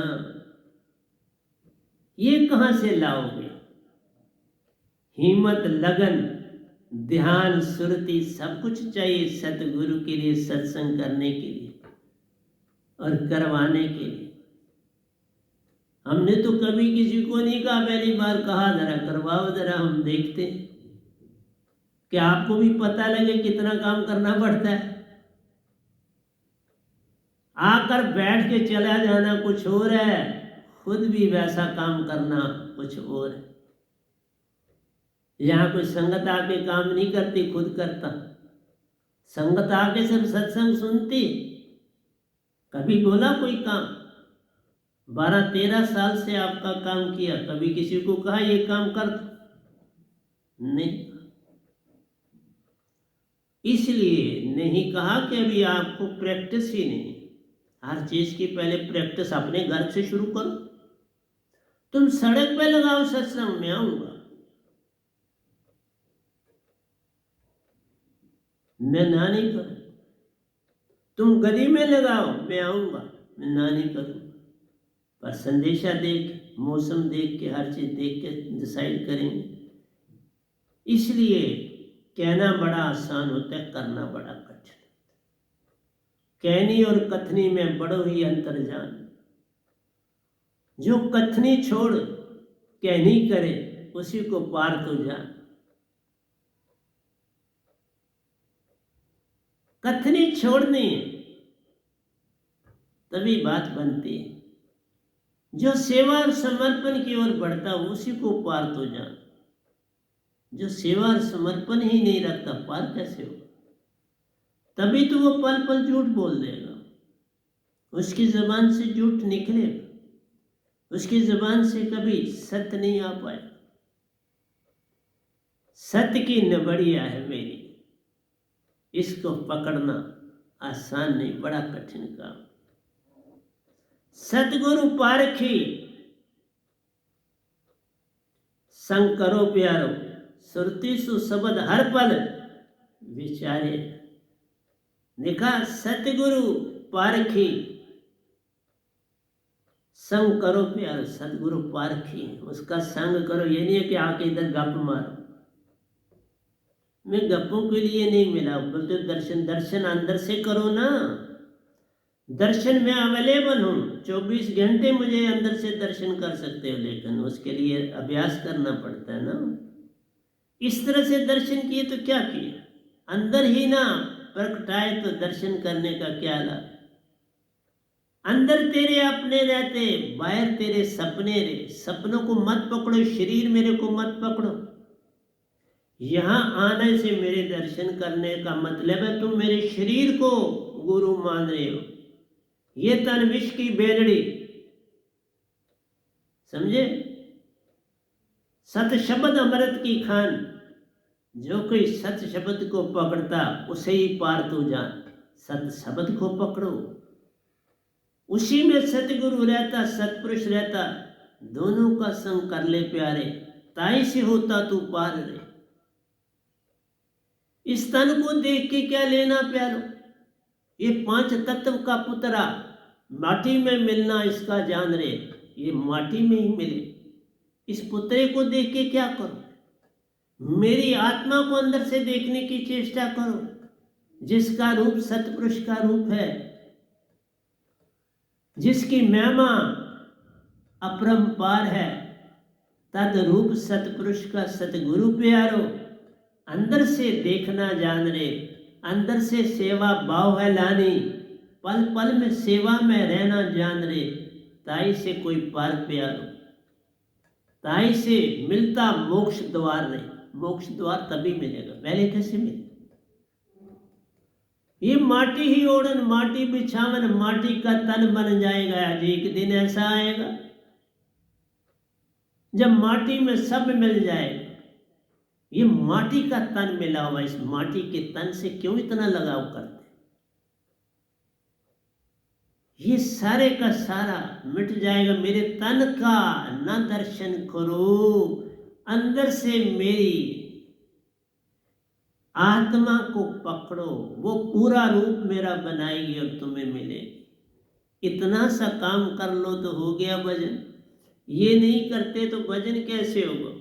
ये कहां से लाओगे? हिम्मत, लगन, ध्यान, सुरति सब कुछ चाहिए सतगुरु के लिए, सत्संग करने के लिए और करवाने के लिए। हमने तो कभी किसी को नहीं कहा, पहली बार कहा जरा करवाओ, जरा हम देखते हैं कि आपको भी पता लगे कितना काम करना पड़ता है। आकर बैठ के चला जाना कुछ और है, खुद भी वैसा काम करना कुछ और है। यहाँ कोई संगत आके काम नहीं करती, खुद करता। संगत आके सिर्फ सत्संग सुनती, कभी बोला कोई काम? 12-13 साल से आपका काम किया, कभी किसी को कहा ये काम कर? नहीं। इसलिए नहीं कहा कि अभी आपको प्रैक्टिस ही नहीं। हर चीज की पहले प्रैक्टिस अपने घर से शुरू करो। तुम सड़क पे लगाओ सत्संग, में आऊंगा, मैं ना नहीं करूं। तुम गली में लगाओ, मैं आऊंगा, मैं ना नहीं करूं। पर संदेशा देख, मौसम देख के, हर चीज देख के डिसाइड करेंगे। इसलिए कहना बड़ा आसान होता है, करना बड़ा कठिन। कहनी और कथनी में बड़ो ही अंतर जान। जो कथनी छोड़ कहनी करे उसी को पार तो जान। कथनी छोड़नी है तभी बात बनती है। जो सेवा और समर्पण की ओर बढ़ता है उसी को पार तो जान। जो सेवा और समर्पण ही नहीं रखता पार कैसे होगा? तभी तो वो पल पल झूठ बोल देगा, उसकी जबान से झूठ निकलेगा, उसकी जबान से कभी सत्य नहीं आ पाएगा। सत्य की नबड़िया है मेरी, इसको पकड़ना आसान नहीं, बड़ा कठिन काम। सतगुरु पारखी संग करो प्यारो, सुरती सु शब्द हर पल विचारे। देखा, सतगुरु पारखी संग करो प्यारो। सतगुरु पारखी, उसका संग करो। ये नहीं है कि आके इधर गप मारो। मैं गप्पों के लिए नहीं मिला, बोलते दर्शन, दर्शन अंदर से करो ना। दर्शन में अवेलेबल हूँ, 24 घंटे मुझे अंदर से दर्शन कर सकते हो, लेकिन उसके लिए अभ्यास करना पड़ता है ना। इस तरह से दर्शन किए तो क्या किए? अंदर ही ना प्रगटाए तो दर्शन करने का क्या लाभ? अंदर तेरे अपने रहते, बाहर तेरे सपने रे। सपनों को मत पकड़ो, शरीर मेरे को मत पकड़ो। यहां आने से मेरे दर्शन करने का मतलब है तुम मेरे शरीर को गुरु मान रहे हो। ये तन विष की बेलड़ी, समझे? सत शब्द अमृत की खान।
जो कोई सत शब्द को पकड़ता उसे ही पार तू जान। सत शब्द को पकड़ो, उसी में सतगुरु रहता, सतपुरुष रहता, दोनों का संग कर ले प्यारे, ताई से होता तू पार रे। इस तन को देख के क्या लेना प्यारो, ये पांच तत्व का पुतरा माटी में मिलना इसका जान रे, ये माटी में ही मिले। इस पुतरे को देख के क्या करो, मेरी आत्मा को अंदर से देखने की चेष्टा करो, जिसका रूप सतपुरुष का रूप है, जिसकी महिमा अपरंपार है, तद रूप सतपुरुष का सतगुरु प्यारो। अंदर से देखना जान रे, अंदर से सेवा भाव है लानी, पल पल में सेवा में रहना जान रे, ताई से कोई पार प्यारो, ताई से मिलता मोक्ष द्वार रे। मोक्ष द्वार तभी मिलेगा, पहले कैसे मिले। ये माटी ही ओढ़न माटी बिछावन, माटी का तन बन जाएगा। आज एक दिन ऐसा आएगा जब माटी में सब मिल जाएगा। ये माटी का तन मिला हुआ, इस माटी के तन से क्यों इतना लगाव करते? ये सारे का सारा मिट जाएगा। मेरे तन का न दर्शन करो, अंदर से मेरी आत्मा को पकड़ो, वो पूरा रूप मेरा बनाएगी और तुम्हें मिलेगी। इतना सा काम कर लो तो हो गया भजन। ये नहीं करते तो भजन कैसे होगा?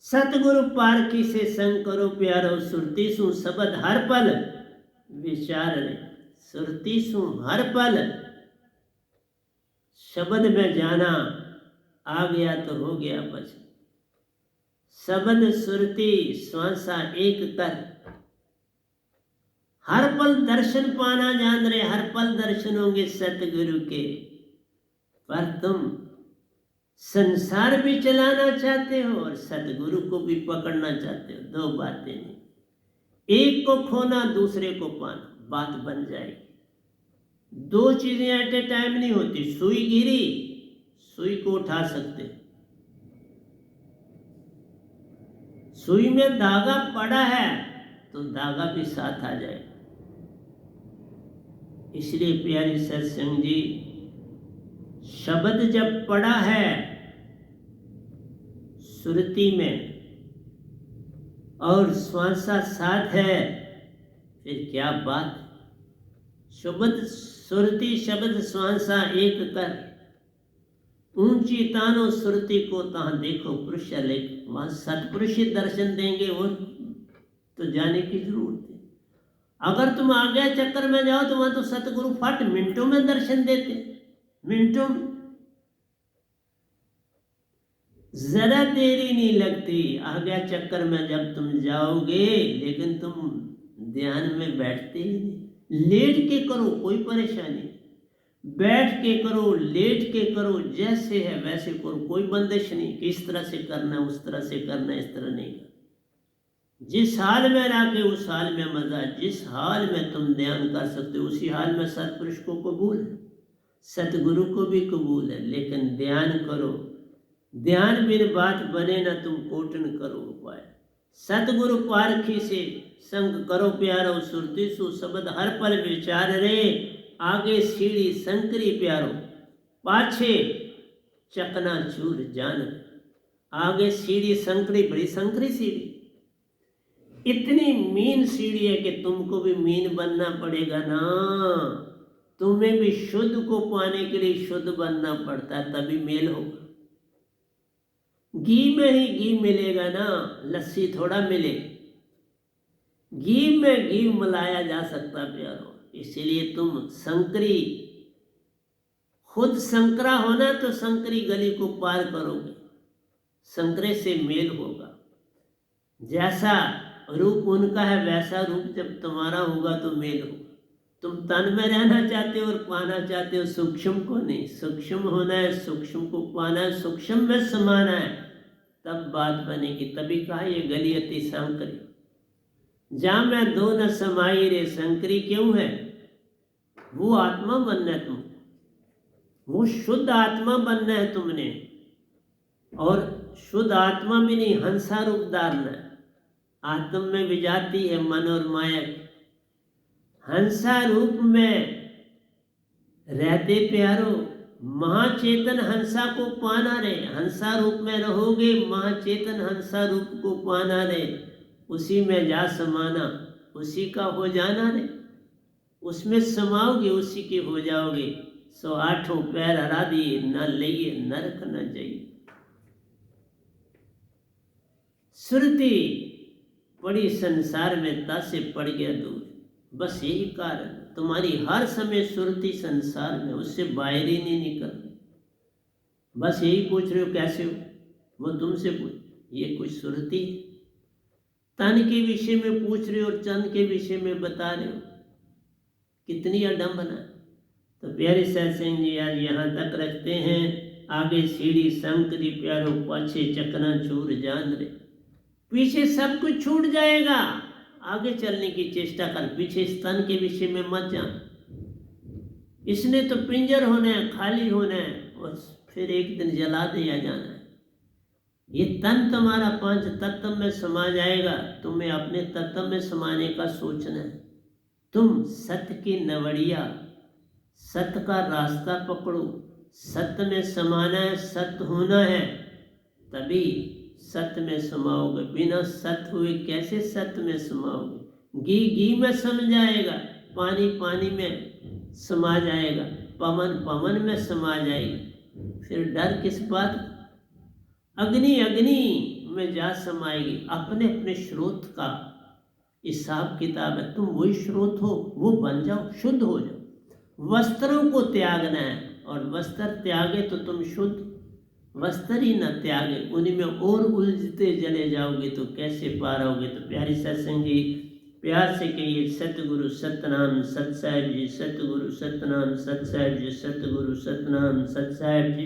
सतगुरु पारखी से संग करो प्यारो, सुरती सु शब्द हर पल विचार रे। सुरती सु हर पल शब्द में जाना आ गया तो हो गया भजन। शब्द सुरती श्वासा एक कर, हर पल दर्शन पाना जान रहे। हर पल दर्शन होंगे सतगुरु के, पर तुम संसार भी चलाना चाहते हो और सतगुरु को भी पकड़ना चाहते हो। दो बातें नहीं, एक को खोना दूसरे को पाना, बात बन जाएगी। दो चीजें एट ए टाइम नहीं होती। सुई गिरी, सुई को उठा सकते, सुई में धागा पड़ा है तो धागा भी साथ आ जाएगा। इसलिए प्यारी सत्संग जी, शब्द जब पड़ा है सुरती में और श्वासा साथ है, फिर क्या बात। शब्द सुरती शब्द श्वासा एक कर, ऊंची तानो सुरती को तहाँ देखो पुरुष लेख। वहां सतपुरुष ही दर्शन देंगे, वो तो जाने की जरूरत है। अगर तुम आगे चक्कर में जाओ तो वहां तो सतगुरु फट मिनटों में दर्शन देते, मिनटों में, जरा देरी नहीं लगती। आगे चक्कर में जब तुम जाओगे, लेकिन तुम ध्यान में बैठते ही नहीं। लेट के करो, कोई परेशानी, बैठ के करो, लेट के करो, जैसे है वैसे करो, कोई बंदिश नहीं कि इस तरह से करना है, उस तरह से करना है, इस तरह नहीं करना। जिस हाल में रखे उस हाल में मजा, जिस हाल में तुम ध्यान कर सकते हो उसी हाल में सतपुरुष को कबूल है, सतगुरु को भी कबूल है। लेकिन ध्यान करो, ध्यान बिन बात बने ना, तुम कोटन करो उपाय। सतगुरु पारखी से संग करो प्यारो, सुरती सु शब्द हर पल विचार रे। आगे सीढ़ी संकरी प्यारो, पाछे चकना चूर जान। आगे सीढ़ी संकरी, बड़ी संकरी सीढ़ी, इतनी मीन सीढ़ी है कि तुमको भी मीन बनना पड़ेगा ना। तुम्हें भी शुद्ध को पाने के लिए शुद्ध बनना पड़ता है, तभी मेल होगा। घी में ही घी मिलेगा ना, लस्सी थोड़ा मिले। घी में घी मिलाया जा सकता प्यारो। इसीलिए तुम संकरी, खुद संकरा होना तो संकरी गली को पार करोगे, संकरे से मेल होगा। जैसा रूप उनका है वैसा रूप जब तुम्हारा होगा तो मेल होगा। तुम तन में रहना चाहते हो और पाना चाहते हो सूक्ष्म को नहीं। सूक्ष्म होना है, सूक्ष्म को पाना है, सूक्ष्म में समाना है, तब बात बनेगी। तभी कहा ये गली अति संकरी, जहां मैं दो न समाई रे। संकरी क्यों है? वो आत्मा बनना है तुम, वो शुद्ध आत्मा बनना है तुमने। और शुद्ध आत्मा में नहीं, हंसा रूप धारना है। आत्म में भी जाती है मन और माया की। हंसा रूप में रहते प्यारो, महाचेतन हंसा को पाना रे। हंसा रूप में रहोगे, महाचेतन हंसा रूप को पाना रे। उसी में जा समाना, उसी का हो जाना रे। उसमें समाओगे, उसी के हो जाओगे। सो आठों पैर हरा दिए, न लइए नरक न जाइए। सुरती पड़ी संसार में, तासे पड़ गया दूर। बस यही कारण, तुम्हारी हर समय सुरती संसार में, उससे बाहर ही नहीं निकल रही। बस यही पूछ रहे हो कैसे हो, वो तुमसे पूछ, ये कोई सुरती है? तन के विषय में पूछ रहे हो और चंद के विषय में बता रहे हो, कितनी अडम्बना। तो प्यारे सत्संग जी आज यहाँ तक रखते हैं। आगे सीढ़ी संकरी प्यारो, पाछे चकना चूर जान रे। पीछे सब कुछ छूट जाएगा, आगे चलने की चेष्टा कर। पीछे स्तन के विषय में मत जान। इसने तो पिंजर होना है, खाली होना है, और फिर एक दिन जला दिया जाना है। ये तन तुम्हारा 5 तत्व में समा जाएगा, तुम्हें अपने तत्व में समाने का सोचना है। तुम सत्य की नवड़िया, सत्य का रास्ता पकड़ो, सत्य में समाना है, सत्य होना है, तभी सत्य में समाओगे। बिना सत्य हुए कैसे सत्य में समाओगे? घी में सम जाएगा, पानी पानी में समा जाएगा, पवन पवन में समा जाएगा, फिर डर किस बात का? अग्नि अग्नि में जा समाएगी। अपने अपने स्रोत का हिसाब किताब है। तुम वही स्रोत हो, वो बन जाओ, शुद्ध हो जाओ। वस्त्रों को त्यागना है, और वस्त्र त्यागे तो तुम शुद्ध। वस्त्र ही न त्यागे, उन्हीं में और उलझते चले जाओगे तो कैसे पार आओगे? तो प्यारी सत्संग जी, प्यार से कहिए सतगुरु सतनाम सत साहिब जी, सतगुरु सतनाम सत साहिब जी, सतगुरु सतनाम सत साहिब जी।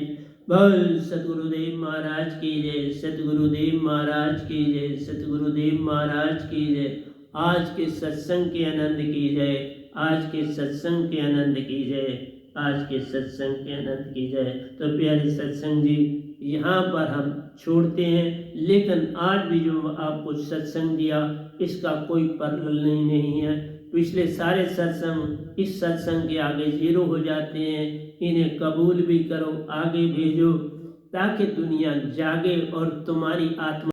बोल सतगुरुदेव महाराज की जय, सतगुरुदेव महाराज की जय, सतगुरुदेव महाराज की जय। आज के सत्संग के आनंद की जय, आज के सत्संग के आनंद की जय, आज के सत्संग के आनंद की जय। तो प्यारे सत्संग जी, यहाँ पर हम छोड़ते हैं, लेकिन आज भी जो आपको सत्संग दिया इसका कोई परिणाम नहीं है। पिछले सारे सत्संग इस सत्संग के आगे 0 हो जाते हैं। इन्हें कबूल भी करो, आगे भेजो, ताकि दुनिया जागे और तुम्हारी आत्मा